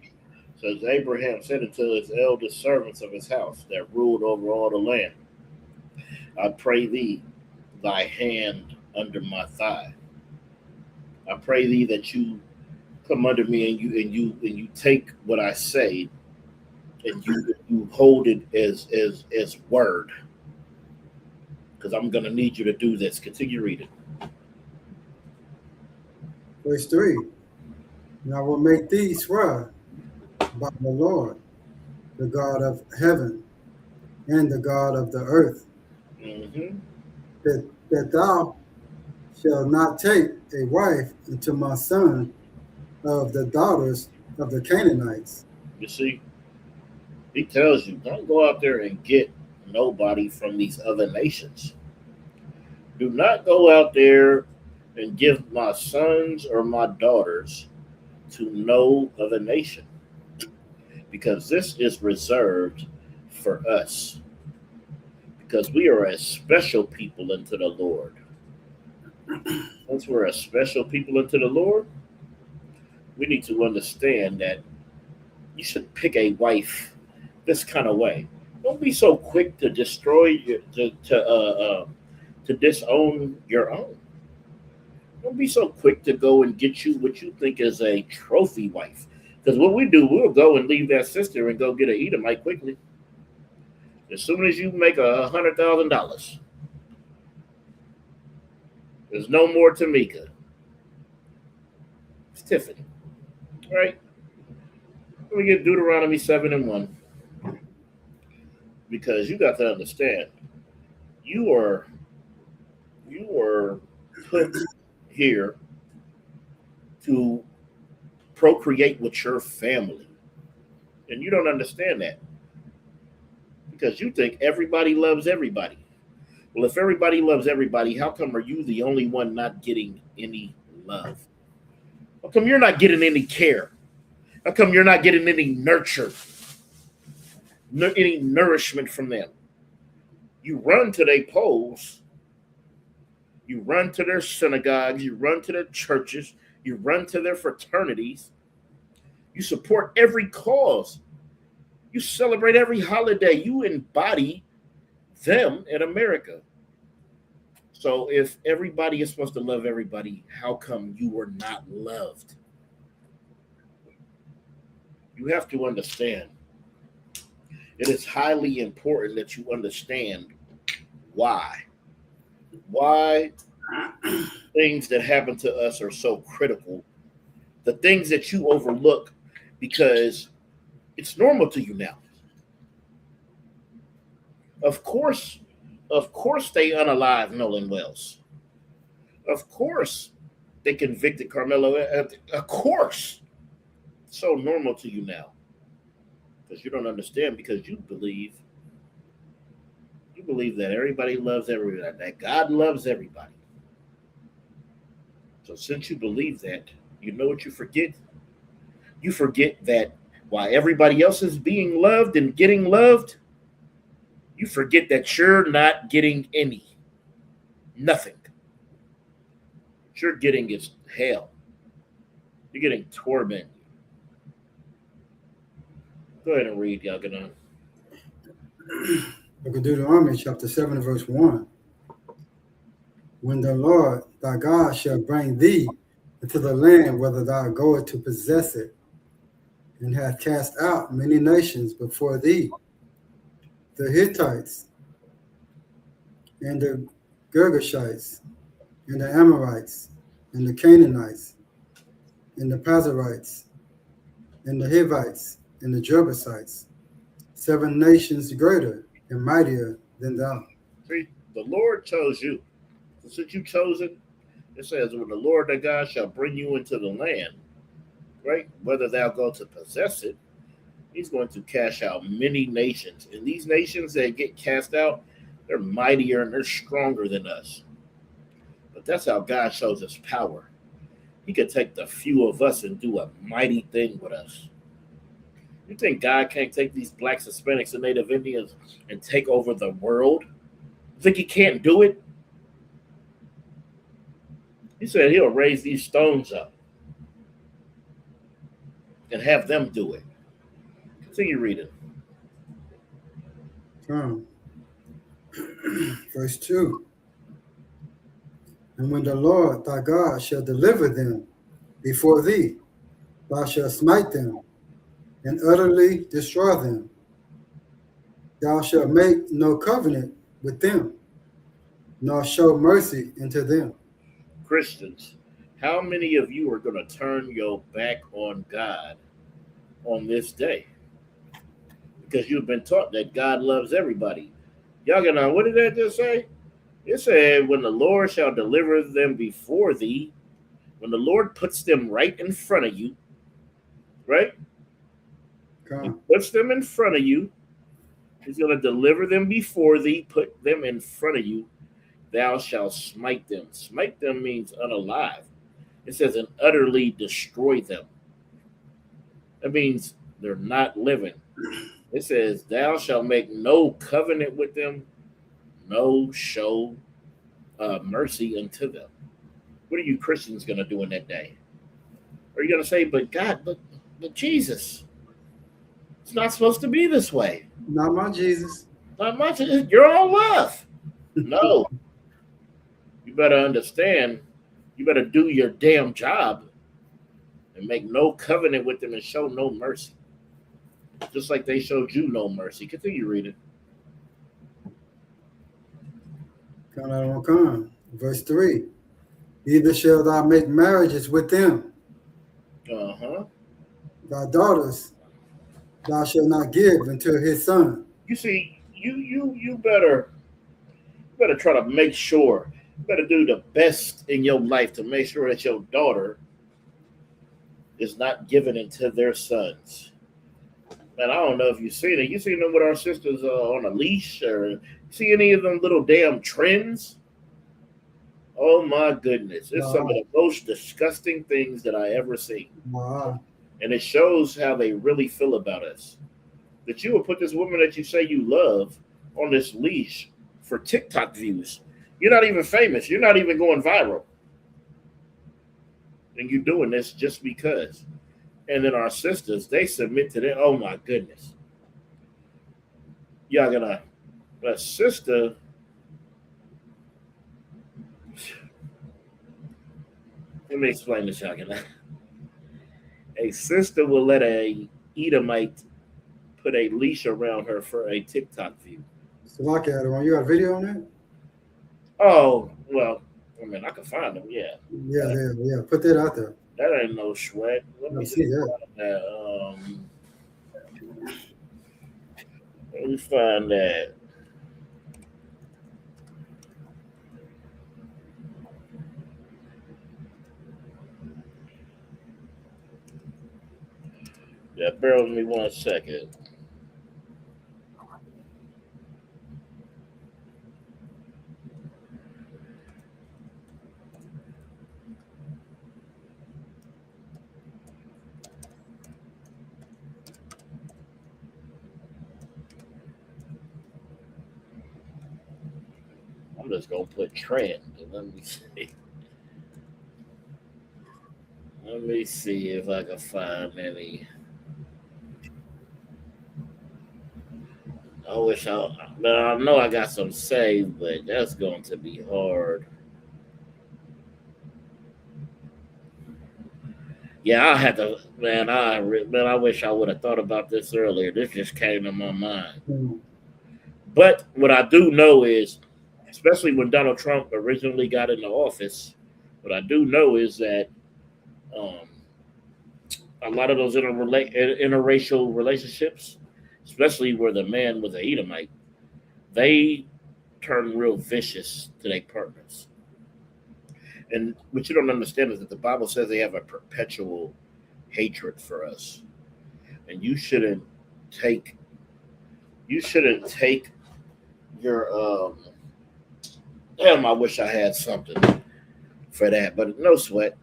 So Abraham said unto his eldest servants of his house that ruled over all the land, I pray thee, thy hand under my thigh. I pray thee that you come under me and you take what I say and you hold it as word. Because I'm gonna need you to do this. Continue reading. Verse 3. And I will make thee swear by the Lord, the God of heaven and the God of the earth, Mm-hmm. that thou shalt not take a wife unto my son of the daughters of the Canaanites. You see, he tells you, don't go out there and get nobody from these other nations. Do not go out there and give my sons or my daughters to no other nation, because this is reserved for us, because we are a special people unto the Lord. Once we're a special people unto the Lord, we need to understand that you should pick a wife this kind of way. Don't be so quick to destroy to disown your own. Don't be so quick to go and get you what you think is a trophy wife. Because what we do, we'll go and leave that sister and go get an Edomite quickly. As soon as you make $100,000, there's no more Tamika. It's Tiffany. All right? Let me get Deuteronomy 7:1. Because you got to understand, you are put here to procreate with your family. And you don't understand that. Because you think everybody loves everybody. Well, if everybody loves everybody, how come are you the only one not getting any love? How come you're not getting any care? How come you're not getting any nurture? Any nourishment from them? You run to their polls. You run to their synagogues. You run to their churches. You run to their fraternities. You support every cause. You celebrate every holiday. You embody them in America. So if everybody is supposed to love everybody, how come you were not loved? You have to understand. It is highly important that you understand why. Why things that happen to us are so critical. The things that you overlook because it's normal to you now. Of course they unalive Nolan Wells. Of course they convicted Carmelo. Of course. It's so normal to you now. Because you don't understand, because you believe that everybody loves everybody, that God loves everybody. So since you believe that, you know what you forget? You forget that while everybody else is being loved and getting loved, you forget that you're not getting nothing. What you're getting is hell. You're getting torment. Go ahead and read, Yaganon. Book of Deuteronomy, chapter 7, verse 1. When the Lord thy God shall bring thee into the land whither thou goest to possess it, and hath cast out many nations before thee, the Hittites, and the Girgashites, and the Amorites, and the Canaanites, and the Perizzites, and the Hivites, and the Jebusites, 7 nations greater and mightier than thou. See, the Lord chose you. So since you chosen, it says, when the Lord thy God shall bring you into the land, right, whether thou go to possess it, he's going to cast out many nations. And these nations that get cast out, they're mightier and they're stronger than us. But that's how God shows his power. He could take the few of us and do a mighty thing with us. You think God can't take these blacks, Hispanics, and Native Indians and take over the world? You think he can't do it? He said he'll raise these stones up and have them do it. Continue reading. Verse 2. And when the Lord thy God shall deliver them before thee, thou shalt smite them and utterly destroy them. Thou shalt make no covenant with them, nor show mercy unto them. Christians, how many of you are going to turn your back on God on this day? Because you've been taught that God loves everybody. Y'all gonna, what did that just say? It said, when the Lord shall deliver them before thee, when the Lord puts them right in front of you, right? He puts them in front of you. He's going to deliver them before thee, put them in front of you. Thou shalt smite them. Smite them means unalive. It says, and utterly destroy them. That means they're not living. It says, thou shalt make no covenant with them, no show mercy unto them. What are you Christians going to do in that day? Are you going to say, but God, but Jesus, it's not supposed to be this way. Not my Jesus. Not my Jesus. You're all love. No. You better understand. You better do your damn job and make no covenant with them and show no mercy. Just like they showed you no mercy. Continue reading. Verse 3. Neither shall thou make marriages with them. Thy daughters thou shalt not give unto his son. You see, you better try to make sure. You better do the best in your life to make sure that your daughter is not given into their sons. Man, I don't know if you've seen it. You seen them with our sisters on a leash, or see any of them little damn trends? Oh my goodness. It's some of the most disgusting things that I ever seen. Wow. And it shows how they really feel about us. That you will put this woman that you say you love on this leash for TikTok views. You're not even famous. You're not even going viral. And you're doing this just because. And then our sisters, they submit to that. Oh my goodness. Y'all gonna, a sister, let me explain this, y'all gonna. A sister will let a Edomite put a leash around her for a TikTok view. So look at it. You got a video on that? Oh, well, I mean, I can find them, yeah. Yeah. Put that out there. That ain't no sweat. Let me see that. Let me find that. Yeah, bear with me 1 second. I'm just gonna put trend. Let me see. Let me see if I can find any. I wish but I know I got some saved, but that's going to be hard. Yeah, I had to, man. I wish I would have thought about this earlier. This just came to my mind. But what I do know is, especially when Donald Trump originally got into office, what I do know is that a lot of those interracial relationships, especially where the man was an Edomite, they turn real vicious to their partners. And what you don't understand is that the Bible says they have a perpetual hatred for us. And you shouldn't take your damn, I wish I had something for that, but no sweat.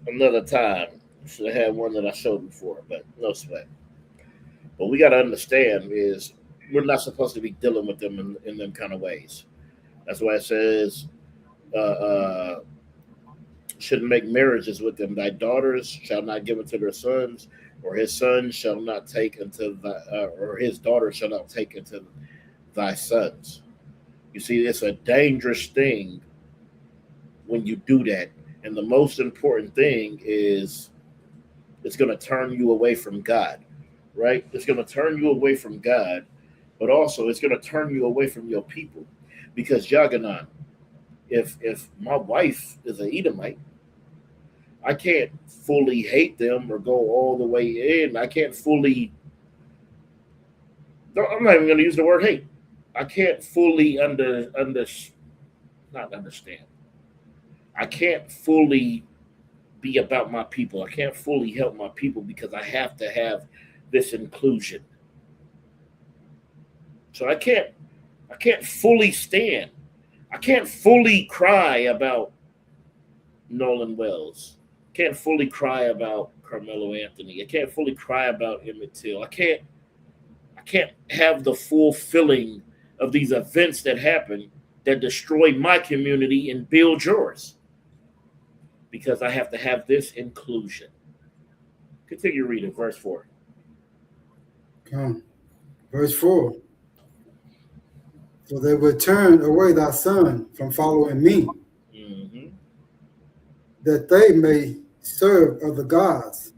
Another time. Should have had one that I showed before, but no sweat. But we got to understand is we're not supposed to be dealing with them in them kind of ways. That's why it says shouldn't make marriages with them. Thy daughters shall not give unto their sons, or his sons shall not take unto or his daughter shall not take unto thy sons. You see, it's a dangerous thing when you do that. And the most important thing is it's going to turn you away from God, right? It's going to turn you away from God, but also it's going to turn you away from your people. Because Yaganan, if my wife is an Edomite, I can't fully hate them or go all the way in. I can't fully, I'm not even going to use the word hate. I can't fully understand not understand. I can't fully be about my people. I can't fully help my people because I have to have this inclusion. So I can't fully stand. I can't fully cry about Nolan Wells. I can't fully cry about Carmelo Anthony. I can't fully cry about Emmett Till. I can't have the full feeling of these events that happen that destroy my community and build yours. Because I have to have this inclusion. Continue reading verse 4. Verse 4. So they would turn away thy son from following me, that they may serve other gods.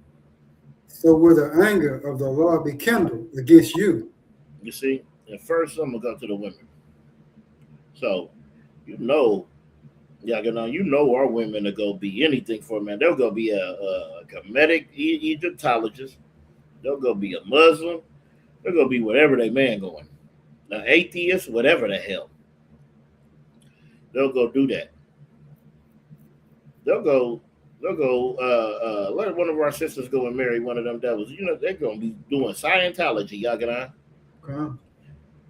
So will the anger of the Lord be kindled against you. You see, and first I'm gonna go to the women. So, you know our women will go be anything for a man. They'll go be a Kemetic Egyptologist. They'll go be a Muslim. They'll go be whatever they man going. An atheist, whatever the hell. They'll go do that. They'll go let one of our sisters go and marry one of them devils. You know, they're gonna be doing Scientology, Yaganan.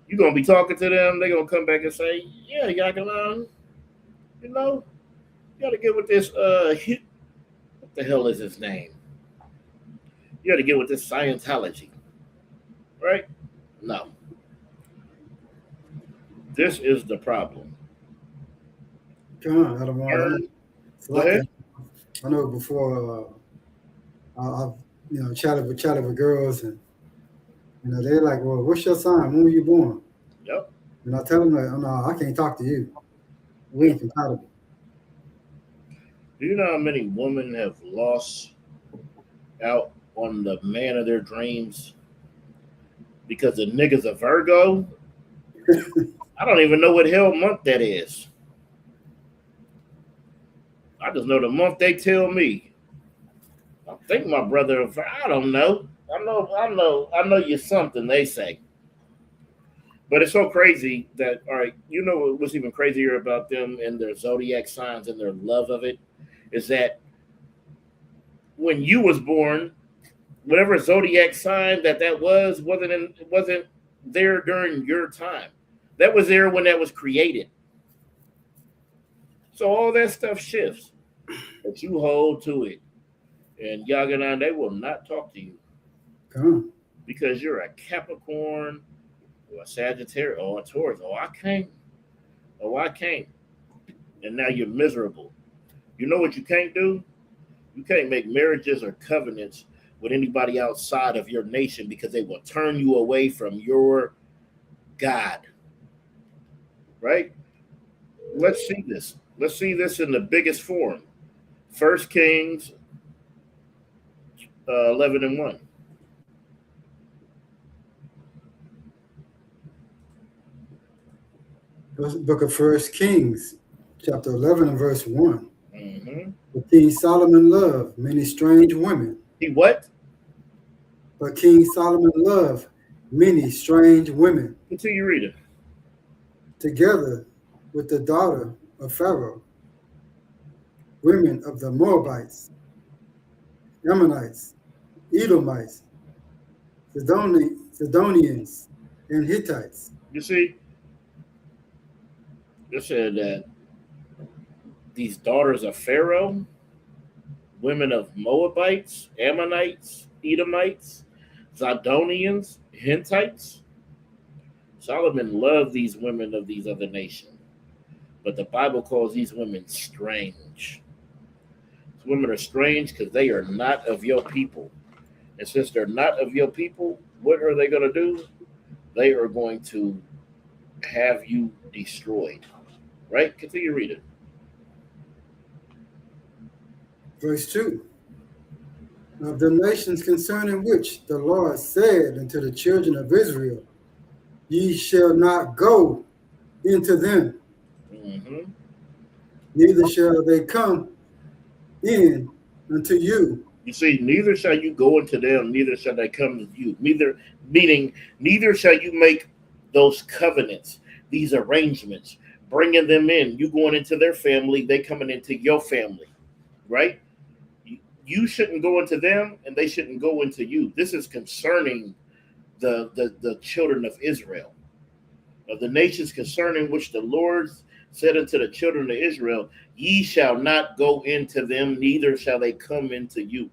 You're gonna be talking to them, they're gonna come back and say, yeah, Yaganan, you know, you gotta get with this what the hell is his name? You gotta get with this Scientology. Right? No. This is the problem. Come on, I don't want. I know before I've chatted with girls, and they're like, well, what's your sign? When were you born? Yep. And I tell them that, oh, no, I can't talk to you. We ain't compatible. Do you know how many women have lost out on the man of their dreams because the nigga's a Virgo? I don't even know what hell month that is. I just know the month they tell me. I think my brother, I don't know. I know you're something, they say. But it's so crazy that, all right, you know what's even crazier about them and their zodiac signs and their love of it is that when you was born, whatever zodiac sign that wasn't there during your time. That was there when that was created. So all that stuff shifts, but you hold to it. And Yaganan, they will not talk to you. Because you're a Capricorn or a Sagittarius or a Taurus. Oh, I can't. And now you're miserable. You know what you can't do? You can't make marriages or covenants with anybody outside of your nation because they will turn you away from your God. Right? Let's see this. Let's see this in the biggest form. 1 Kings 11:1. Book of 1 Kings, chapter 11 and verse 1. But King Solomon loved many strange women. He what? But King Solomon loved many strange women. Continue reading. Together with the daughter of Pharaoh, women of the Moabites, Ammonites, Edomites, Sidonians, and Hittites. You see, you said that these daughters of Pharaoh, women of Moabites, Ammonites, Edomites, Zidonians, Hittites. Solomon loved these women of these other nations, but the Bible calls these women strange. These women are strange because they are not of your people. And since they're not of your people, what are they going to do? They are going to have you destroyed. Right? Continue reading. Verse 2. Of the nations concerning which the Lord said unto the children of Israel, ye shall not go into them, neither shall they come in unto you. You see, neither shall you go into them, neither shall they come to you. Neither shall you make those covenants, these arrangements, bringing them in. You going into their family, they coming into your family, right? You shouldn't go into them, and they shouldn't go into you. This is concerning the children of Israel, of the nations concerning which the Lord said unto the children of Israel, ye shall not go into them, neither shall they come into you.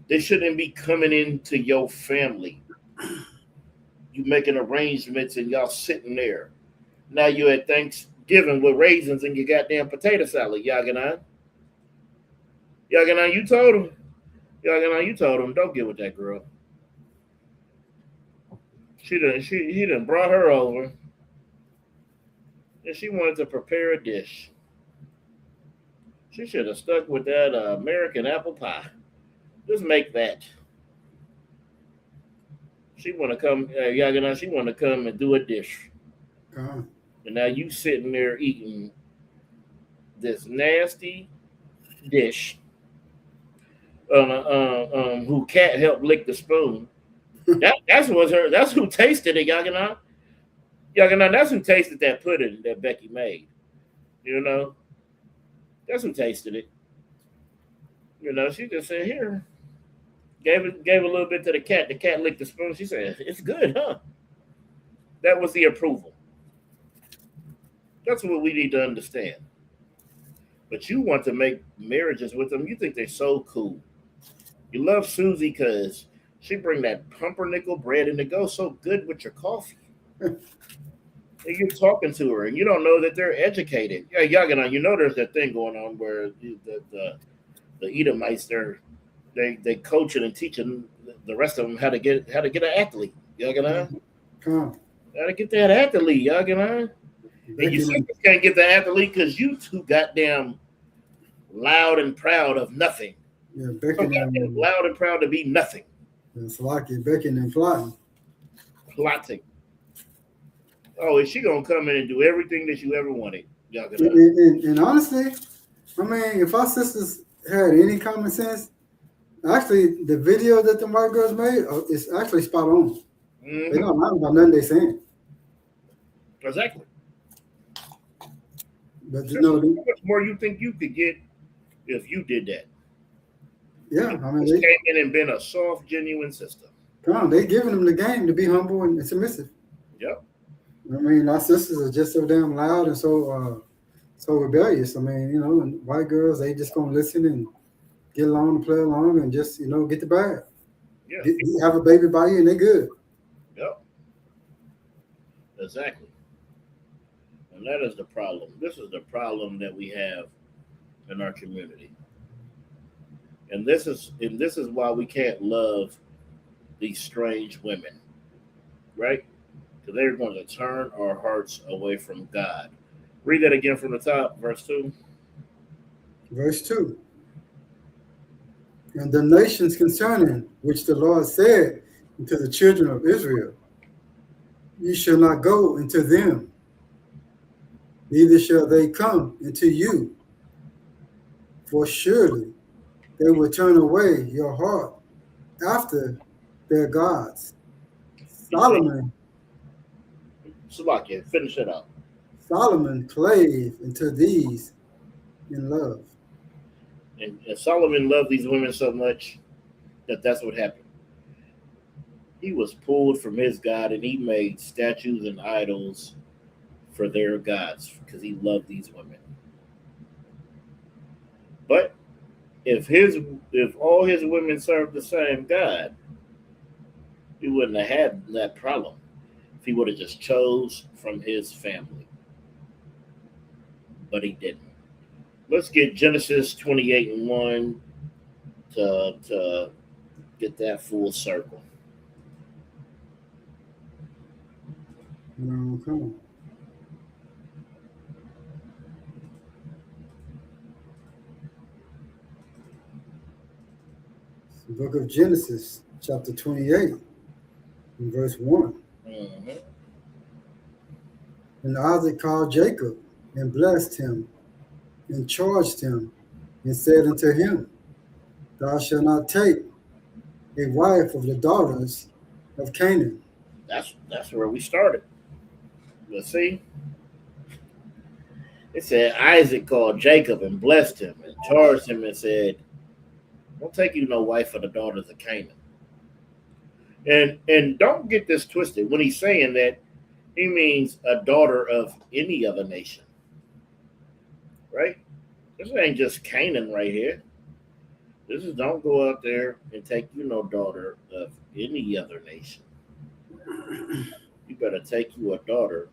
They shouldn't be coming into your family. You making arrangements and y'all sitting there. Now you at Thanksgiving with raisins and your goddamn potato salad, Yaganan. Yaganan, you told him. Yaganan, you told him, don't get with that girl. He done brought her over. And she wanted to prepare a dish. She should have stuck with that American apple pie. Just make that. She want to come, Yagana, she want to come and do a dish. And now you sitting there eating this nasty dish. Who can't help lick the spoon. That's who tasted it, Yagana. Yagana, that's who tasted that pudding that Becky made. You know? That's who tasted it. You know, she just said, here. Gave a little bit to the cat. The cat licked the spoon. She said, it's good, huh? That was the approval. That's what we need to understand. But you want to make marriages with them. You think they're so cool. You love Susie because she bring that pumpernickel bread and it goes so good with your coffee. And you're talking to her and you don't know that they're educated. Yeah, Yagana, you know there's that thing going on where the Edomites, they coaching and teaching the rest of them how to get an athlete. Yagana. How to get that athlete, Yagana. And you can't get the athlete because you too goddamn loud and proud of nothing. Yeah, beckoning loud and proud to be nothing. It's like you're beckoning and plotting. Plotting. Oh, is she gonna come in and do everything that you ever wanted? And honestly, I mean, if our sisters had any common sense, actually, the video that the white girls made is actually spot on. Mm-hmm. They don't lie about nothing they're saying. Exactly. But you know, how much more you think you could get if you did that? Yeah, I mean, they came in and been a soft, genuine sister. Come on, they giving them the game to be humble and submissive. Yep. I mean, our sisters are just so damn loud and so rebellious. I mean, you know, and white girls, they just gonna listen and get along and play along and just, you know, get the bag. Yeah. Have a baby by you and they good. Yep. Exactly. And that is the problem. This is the problem that we have in our community. And this is why we can't love these strange women, right? Because they're going to turn our hearts away from God. Read that again from the top, verse 2. Verse 2. And the nations concerning which the Lord said unto the children of Israel, ye shall not go into them, neither shall they come into you. For surely they will turn away your heart after their gods. Solomon. Salakia, finish it out. Solomon clave into these in love. And Solomon loved these women so much that's what happened. He was pulled from his God and he made statues and idols for their gods because he loved these women. But if all his women served the same God, he wouldn't have had that problem if he would have just chose from his family. But he didn't. Let's get Genesis 28:1 to get that full circle. Okay. The book of Genesis, chapter 28, and verse 1. Mm-hmm. And Isaac called Jacob and blessed him and charged him and said unto him, thou shalt not take a wife of the daughters of Canaan. That's where we started. Let's see. It said Isaac called Jacob and blessed him and charged him and said, "Don't take you no wife for the daughters of Canaan." And don't get this twisted. When he's saying that, he means a daughter of any other nation, right? This ain't just Canaan right here. This is don't go out there and take you no daughter of any other nation. You better take you a daughter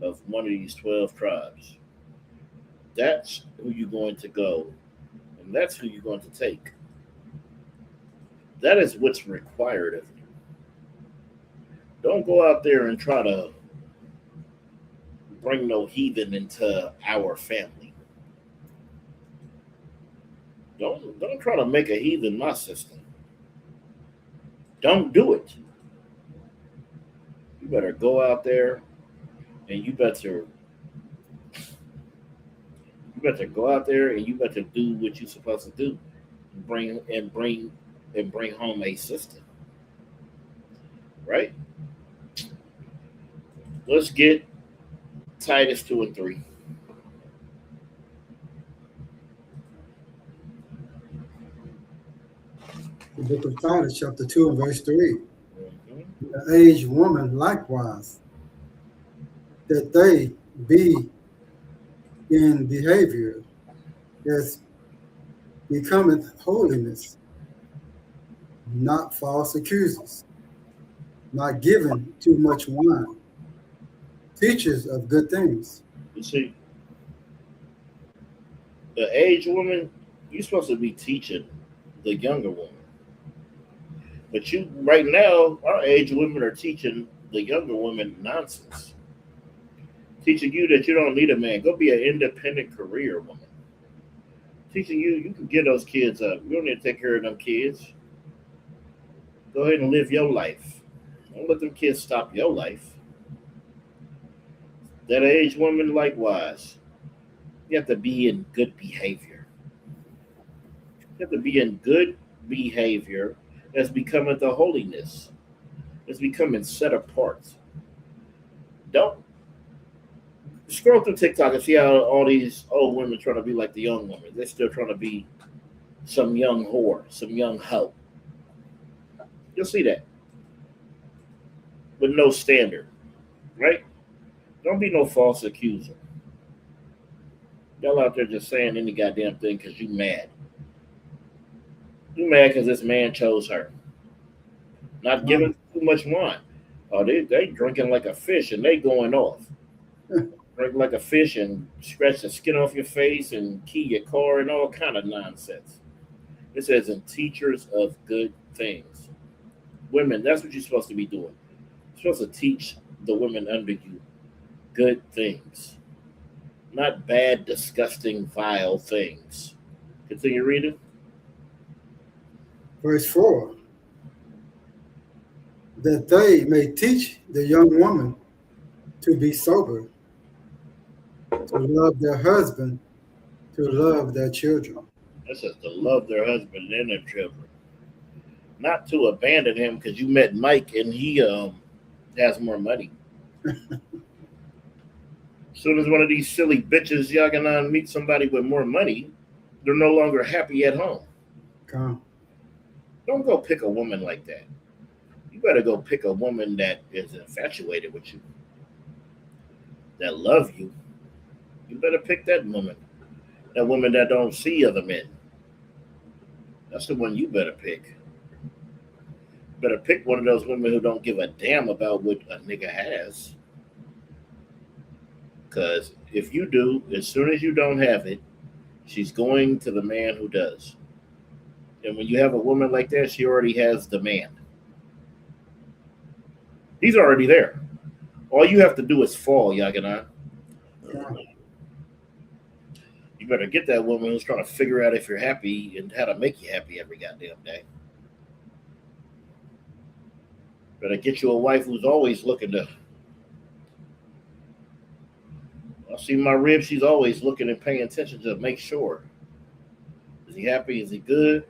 of one of these 12 tribes. That's who you're going to go, and that's who you're going to take. That is what's required of you. Don't go out there and try to bring no heathen into our family. Don't try to make a heathen my sister. Don't do it. You better go out there and you better go out there and you better do what you're supposed to do. Bring home a sister. Right? Let's get Titus 2 and 3. The book of Titus, chapter 2 and verse 3. The aged woman likewise, that they be in behavior as becometh holiness, not false accusers, not given too much wine, teachers of good things. You see, the aged woman, you're supposed to be teaching the younger woman. But you, right now, our aged women are teaching the younger women nonsense. Teaching you that you don't need a man. Go be an independent career woman. Teaching you can get those kids up. You don't need to take care of them kids. Go ahead and live your life. Don't let them kids stop your life. That aged woman, likewise, you have to be in good behavior. You have to be in good behavior that's becoming the holiness. It's becoming set apart. Don't scroll through TikTok and see how all these old women trying to be like the young women. They're still trying to be some young whore, some young hoe. You'll see that. With no standard, right? Don't be no false accuser. Y'all out there just saying any goddamn thing because you mad. You mad because this man chose her. Not giving too much wine. Oh, they drinking like a fish and they going off. Drink like a fish and scratch the skin off your face and key your car and all kind of nonsense. It says, and teachers of good things. Women, that's what you're supposed to be doing. You're supposed to teach the women under you good things. Not bad, disgusting, vile things. Continue reading. Verse 4. That they may teach the young woman to be sober, to love their husband, to love their children. That says to love their husband and their children. Not to abandon him because you met Mike and he has more money. As soon as one of these silly bitches y'all gonna meet somebody with more money, they're no longer happy at home. Come. Don't go pick a woman like that. You better go pick a woman that is infatuated with you, that love you. You better pick that woman. That woman that don't see other men. That's the one you better pick. Better pick one of those women who don't give a damn about what a nigga has. Because if you do, as soon as you don't have it, she's going to the man who does. And when you have a woman like that, she already has the man. He's already there. All you have to do is fall, Yaganan. You better get that woman who's trying to figure out if you're happy and how to make you happy every goddamn day. Better get you a wife who's always looking to. I see my rib. She's always looking and paying attention to make sure. Is he happy? Is he good?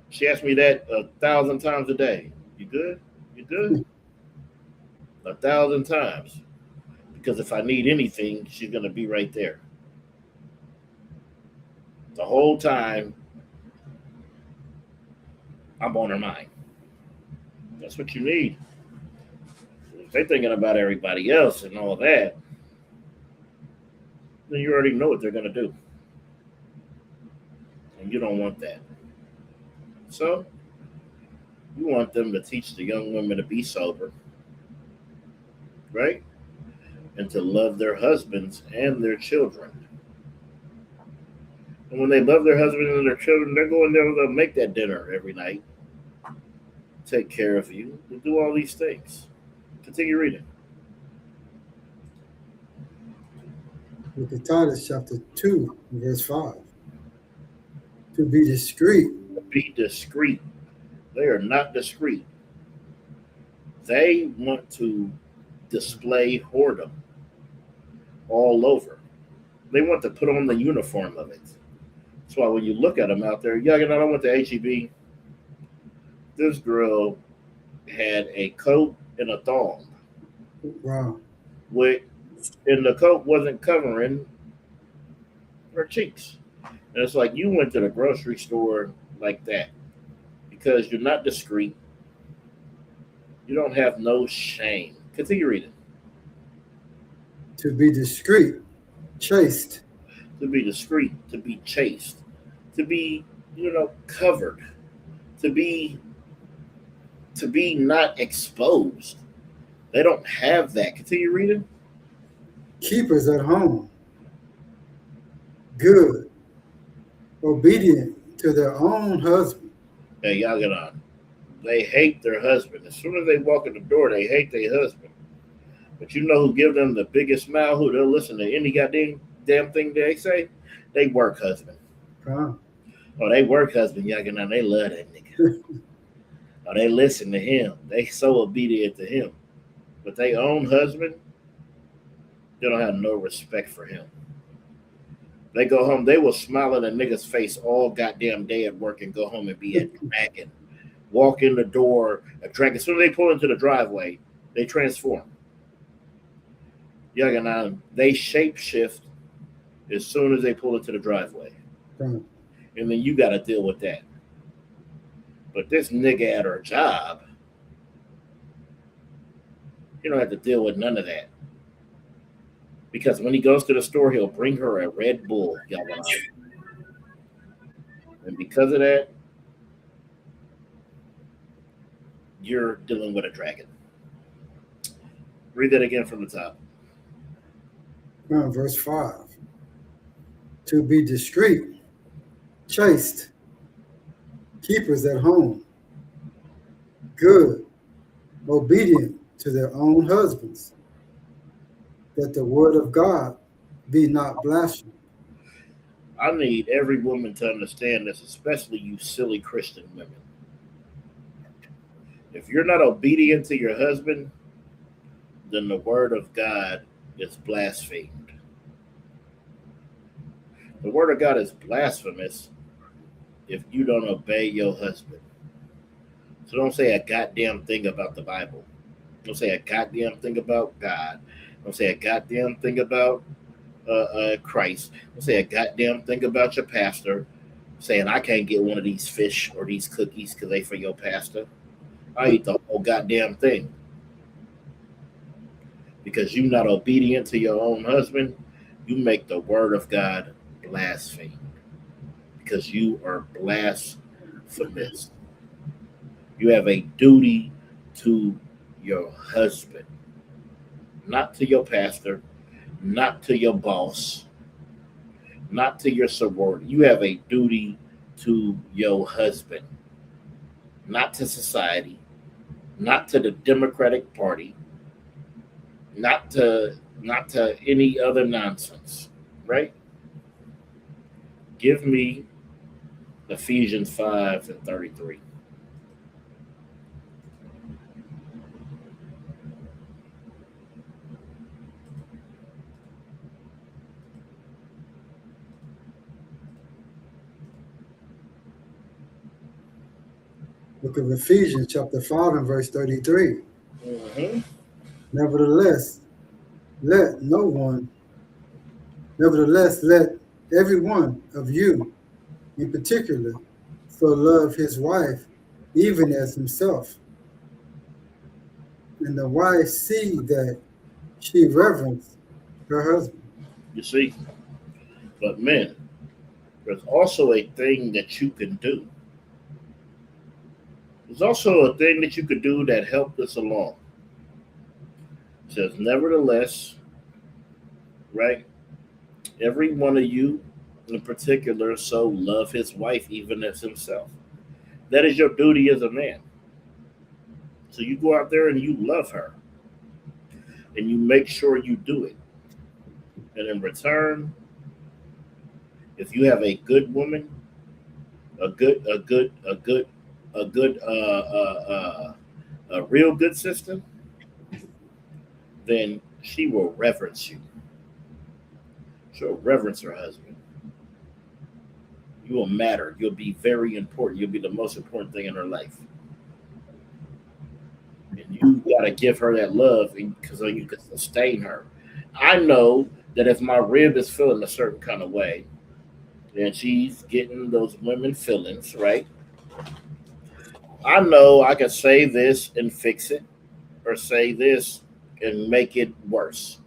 She asked me that 1,000 times a day. You good? You good? 1,000 times. Because if I need anything, she's going to be right there. The whole time, I'm on her mind. That's what you need. If they're thinking about everybody else and all that, then you already know what they're going to do. And you don't want that. So, you want them to teach the young women to be sober, right? And to love their husbands and their children. And when they love their husbands and their children, they're going there to make that dinner every night, take care of you, and do all these things. Continue reading. Look at Titus chapter 2, verse 5. To be discreet. Be discreet. They are not discreet. They want to display whoredom all over. They want to put on the uniform of it. That's why when you look at them out there, yeah, you know, I went to HEB. This girl had a coat and a thong. Wow. And the coat wasn't covering her cheeks. And it's like you went to the grocery store like that because you're not discreet. You don't have no shame. Continue reading. To be discreet, chaste. To be discreet, to be chaste, to be, covered, to be not exposed. They don't have that. Continue reading. Keepers at home, good, obedient to their own husband. Hey, y'all get on. They hate their husband. As soon as they walk in the door, they hate their husband. But you know who give them the biggest smile? Who they'll listen to any goddamn thing they say? They work husband. Huh. Oh, they work husband, y'all get on. They love that nigga. Oh, they listen to him. They so obedient to him. But they own husband, they don't have no respect for him. They go home, they will smile in a nigga's face all goddamn day at work and go home and be a dragon. Walk in the door, a dragon. As soon as they pull into the driveway, they transform. They shape shift as soon as they pull into the driveway. And then you got to deal with that. But this nigga at her job, you don't have to deal with none of that. Because when he goes to the store, he'll bring her a Red Bull. And because of that, you're dealing with a dragon. Read that again from the top. Verse 5. To be discreet, chaste, keepers at home, good, obedient to their own husbands, that the word of God be not blasphemed. I need every woman to understand this, especially you silly Christian women. If you're not obedient to your husband, then the word of God is blasphemed. The word of God is blasphemous if you don't obey your husband. So don't say a goddamn thing about the Bible. Don't say a goddamn thing about God. Don't say a goddamn thing about Christ. Don't say a goddamn thing about your pastor. Saying I can't get one of these fish or these cookies because they for your pastor. I eat the whole goddamn thing. Because you're not obedient to your own husband, you make the word of God blaspheme. Because you are blasphemous. You have a duty to your husband, not to your pastor, not to your boss, not to your sorority. You have a duty to your husband, not to society, not to the Democratic Party, not to any other nonsense, right? Give me Ephesians 5:33. Book of Ephesians chapter 5 and verse 33. Mm-hmm. Nevertheless, let no one, nevertheless, let every one of you in particular so love his wife even as himself. And the wife see that she reverence her husband. You see? But men, there's also a thing that you can do. There's also a thing that you could do that helped us along. It says, nevertheless, right? Every one of you in particular so love his wife even as himself. That is your duty as a man. So you go out there and you love her. And you make sure you do it. And in return, if you have a good woman, a real good sister, then she will reverence you. She'll reverence her husband. You will matter. You'll be very important. You'll be the most important thing in her life. And you got to give her that love because you can sustain her. I know that if my rib is feeling a certain kind of way, and she's getting those women feelings, right? I know I can say this and fix it, or say this and make it worse.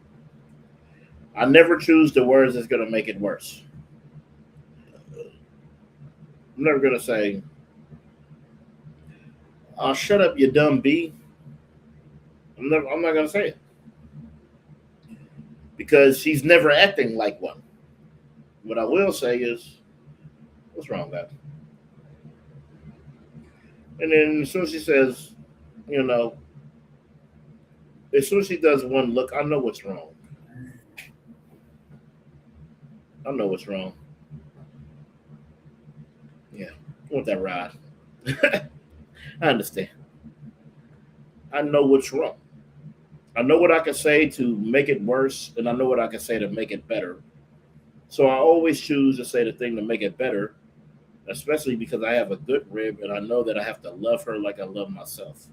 I never choose the words that's going to make it worse. I'm never going to say, "Oh, shut up, you dumb bee." I'm not going to say it because she's never acting like one. What I will say is, "What's wrong, guys?" And then as soon as she says, as soon as she does one look, I know what's wrong. I know what's wrong. Yeah, I want that ride. I understand. I know what's wrong. I know what I can say to make it worse, and I know what I can say to make it better. So I always choose to say the thing to make it better, especially because I have a good rib, and I know that I have to love her like I love myself.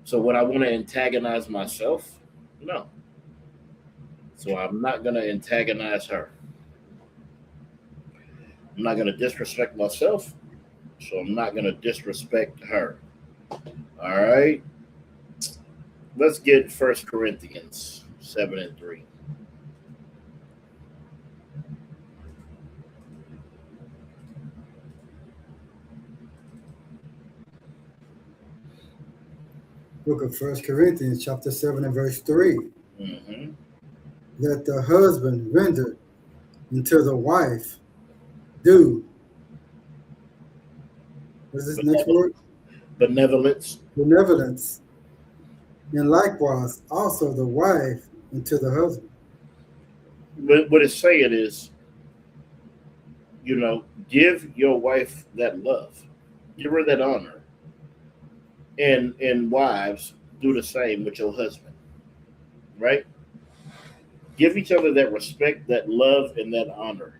So would I want to antagonize myself? No. So I'm not going to antagonize her. I'm not going to disrespect myself, so I'm not going to disrespect her. All right? Let's get 1 Corinthians 7:3. Book of 1 Corinthians, chapter 7 and verse 3. Mm-hmm. Let the husband render unto the wife due. What is this next word? Benevolence. Benevolence. And likewise also the wife unto the husband. What it's saying is, give your wife that love. Give her that honor. And wives, do the same with your husband. Right? Give each other that respect, that love, and that honor.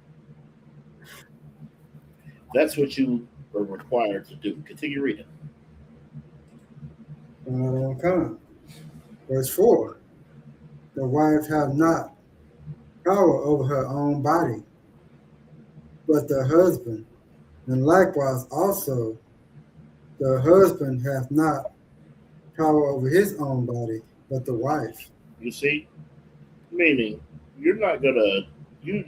That's what you are required to do. Continue reading. Verse 4. The wife have not power over her own body, but the husband. And likewise also the husband hath not power over his own body, but the wife. You see? Meaning, you're not gonna you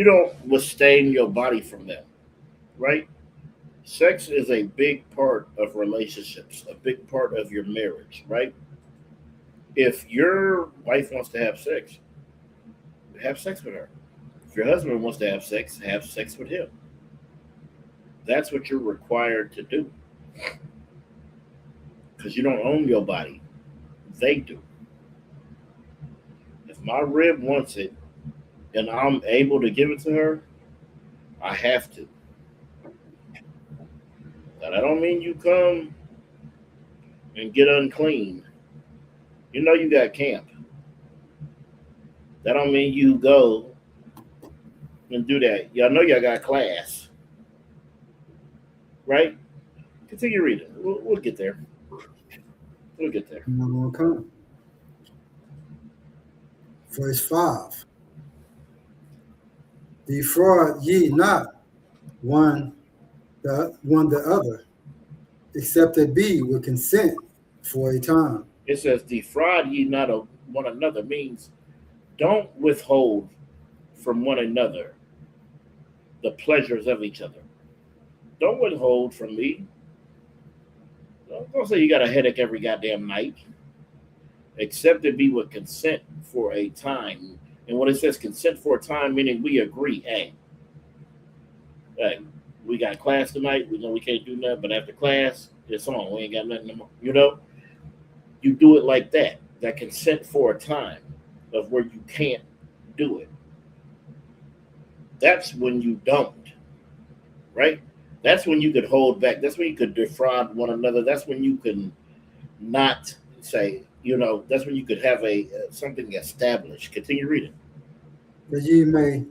don't withstand your body from them, right? Sex is a big part of relationships, a big part of your marriage, right? If your wife wants to have sex with her. If your husband wants to have sex with him. That's what you're required to do. Because you don't own your body. They do. If my rib wants it and I'm able to give it to her, I have to. Now, that don't mean you come and get unclean. You got camp. That don't mean you go and do that. Y'all know y'all got class. Right? Continue reading. We'll get there. We'll get there. Not gonna come. Verse 5. Defraud ye not one the other, except it be with consent for a time. It says, defraud ye not of one another, means don't withhold from one another the pleasures of each other. Don't withhold from me. Don't say you got a headache every goddamn night. Except it be with consent for a time. And when it says consent for a time, meaning we agree, hey, we got class tonight. We know we can't do nothing, but after class, it's on. We ain't got nothing no more. You know, you do it like that. That consent for a time of where you can't do it. That's when you don't, right? That's when you could hold back. That's when you could defraud one another. That's when you can not say, you know, that's when you could have a something established. Continue reading. That ye may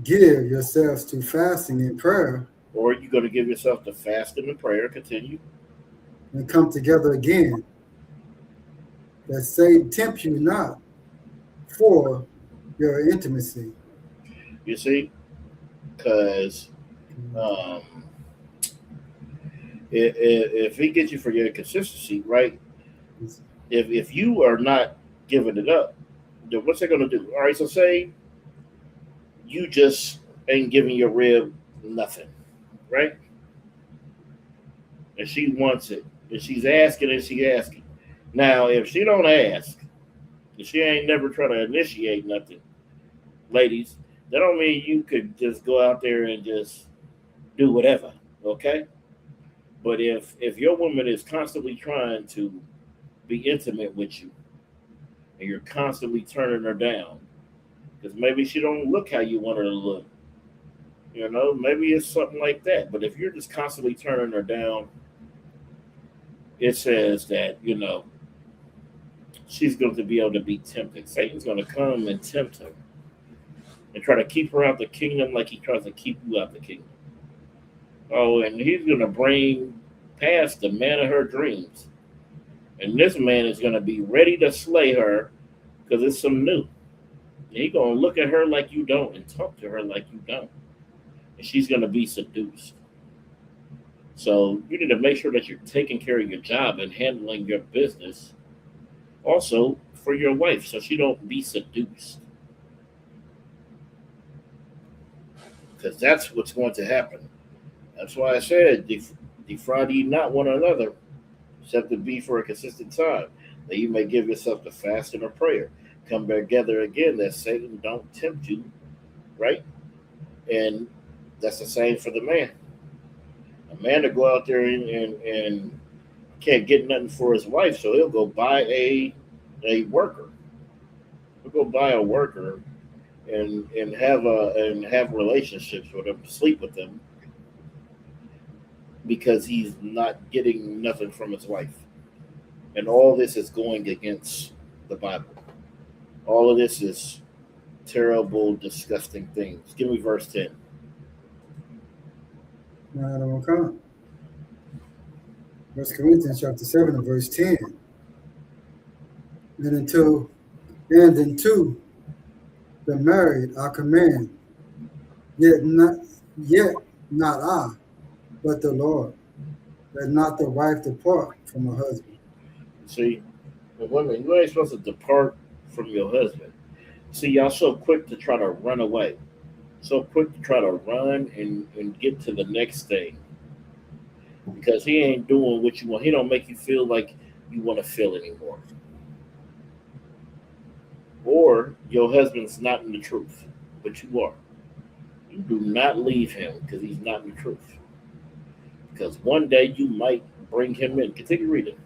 give yourselves to fasting and prayer. Or you're going to give yourself to fasting and prayer. Continue. And come together again. That Satan tempt you not for your intimacy. You see? Because if he gets you for your consistency, right? If you are not giving it up, then what's that going to do? All right, so say you just ain't giving your rib nothing, right? And she wants it, and she's asking and she's asking. Now, if she don't ask, if she ain't never trying to initiate nothing, ladies, that don't mean you could just go out there and just do whatever, okay? But if your woman is constantly trying to be intimate with you, and you're constantly turning her down, because maybe she don't look how you want her to look, you know, maybe it's something like that. But if you're just constantly turning her down, it says that, you know, she's going to be able to be tempted. Satan's going to come and tempt her and try to keep her out the kingdom like he tries to keep you out the kingdom. Oh, and he's going to bring past the man of her dreams. And this man is going to be ready to slay her because it's some new. And he's going to look at her like you don't and talk to her like you don't. And she's going to be seduced. So you need to make sure that you're taking care of your job and handling your business also for your wife so she don't be seduced. Because that's what's going to happen. That's why I said, defraud ye not one another, except it be for a consistent time, that you may give yourself to fasting or prayer. Come together again, that Satan don't tempt you, right? And that's the same for the man. A man to go out there and can't get nothing for his wife, so he'll go buy a worker. He'll go buy a worker and have relationships with them, sleep with them, because he's not getting nothing from his wife. And all this is going against the Bible. All of this is terrible, disgusting things. Give me verse 10. Okay. 1 Corinthians chapter 7 and verse 10. And unto the married I command, yet not I, but the Lord, that not the wife depart from her husband. See, the women, you ain't supposed to depart from your husband. See, y'all so quick to try to run away. So quick to try to run and get to the next thing. Because he ain't doing what you want. He don't make you feel like you want to feel anymore. Or your husband's not in the truth, but you are. You do not leave him because he's not in the truth. Because one day you might bring him in. Continue reading.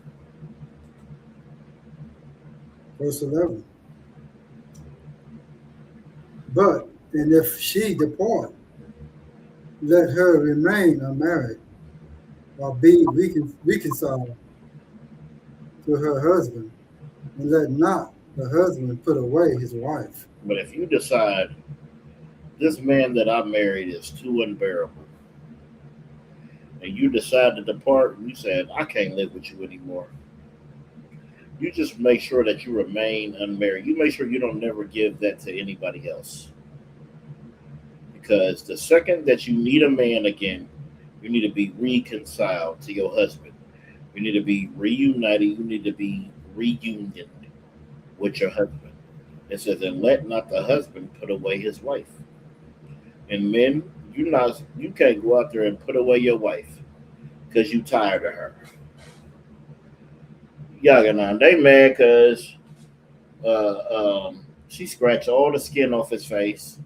Verse 11. But, and if she depart, let her remain unmarried, or be reconciled to her husband, and let not the husband put away his wife. But if you decide, this man that I married is too unbearable, and you decide to depart, and you said, I can't live with you anymore, You just make sure that you remain unmarried. You make sure you don't never give that to anybody else. Because the second that you need a man again, you need to be reconciled to your husband. You need to be reunited. You need to be reunioned with your husband. It says, and let not the husband put away his wife. And men, you can't go out there and put away your wife because you tired of her. Y'all they mad because she scratched all the skin off his face,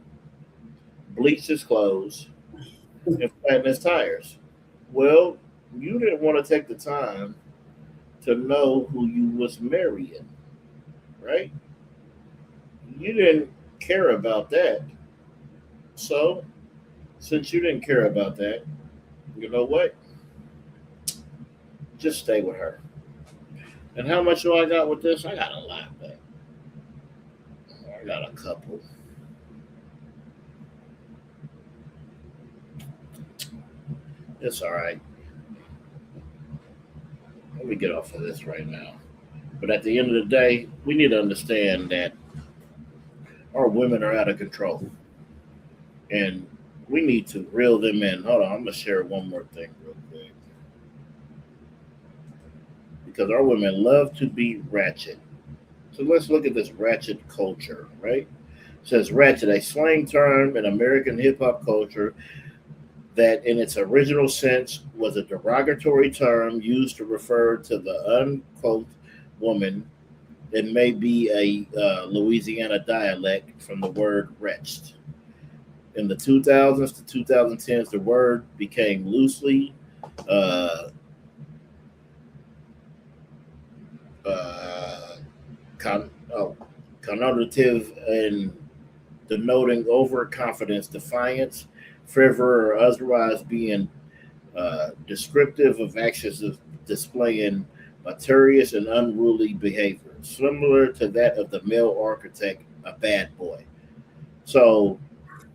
bleached his clothes, and flattened his tires. Well, you didn't want to take the time to know who you was marrying, right? You didn't care about that. So, since you didn't care about that, you know what? Just stay with her. And how much do I got with this? I got a lot, but I got a couple. It's all right. Let me get off of this right now. But at the end of the day, we need to understand that our women are out of control. And we need to reel them in. Hold on, I'm going to share one more thing real quick. Because our women love to be ratchet. So let's look at this ratchet culture, right? It says ratchet, a slang term in American hip-hop culture that in its original sense was a derogatory term used to refer to the unquote woman. It may be a Louisiana dialect from the word wretched. In the 2000s to 2010s, the word became loosely connotative and denoting overconfidence, defiance, fervor, or otherwise being descriptive of actions of displaying materious and unruly behavior, similar to that of the male architect, a bad boy. So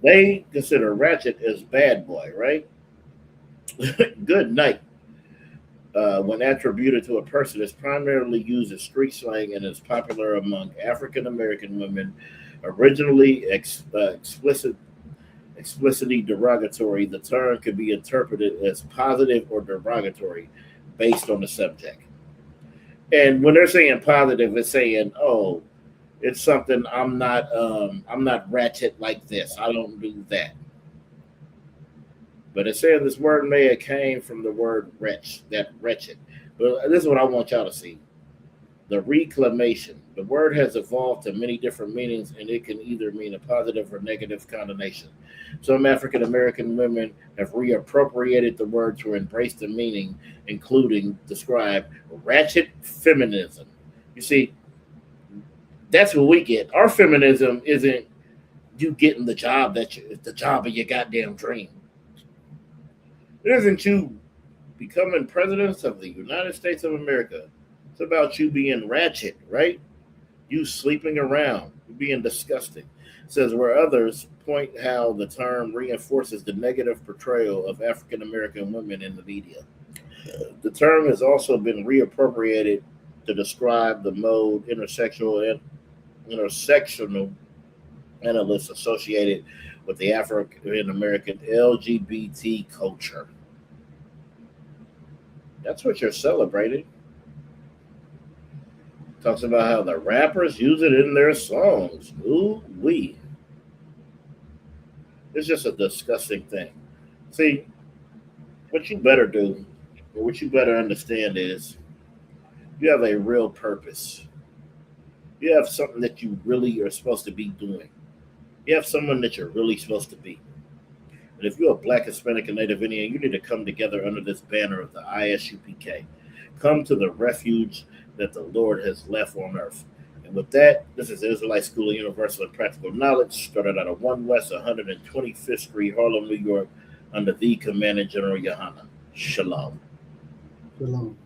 they consider ratchet as bad boy, right? Good night. When attributed to a person, is primarily used as street slang and is popular among African American women. Originally explicitly derogatory, the term could be interpreted as positive or derogatory based on the subject. And when they're saying positive, it's saying, "Oh, it's something I'm not ratchet like this. I don't do that." But it said this word may have came from the word wretch, that wretched. But this is what I want y'all to see. The reclamation. The word has evolved to many different meanings, and it can either mean a positive or negative connotation. Some African American women have reappropriated the word to embrace the meaning, including describe ratchet feminism. You see, that's what we get. Our feminism isn't you getting the job the job of your goddamn dream. It isn't you becoming president of the United States of America. It's about you being ratchet, right? You sleeping around, being disgusting. It says where others point how the term reinforces the negative portrayal of African American women in the media. The term has also been reappropriated to describe the mode intersectional analysts associated with the African American LGBT culture. That's what you're celebrating. Talks about how the rappers use it in their songs. Ooh wee. It's just a disgusting thing. See, what you better do, or what you better understand is you have a real purpose. You have something that you really are supposed to be doing. You have someone that you're really supposed to be. And if you're a Black, Hispanic, and Native Indian, you need to come together under this banner of the ISUPK. Come to the refuge that the Lord has left on earth. And with that, this is the Israelite School of Universal and Practical Knowledge, started out of 1 West 125th Street, Harlem, New York, under the Commanding General Yohana. Shalom. Shalom.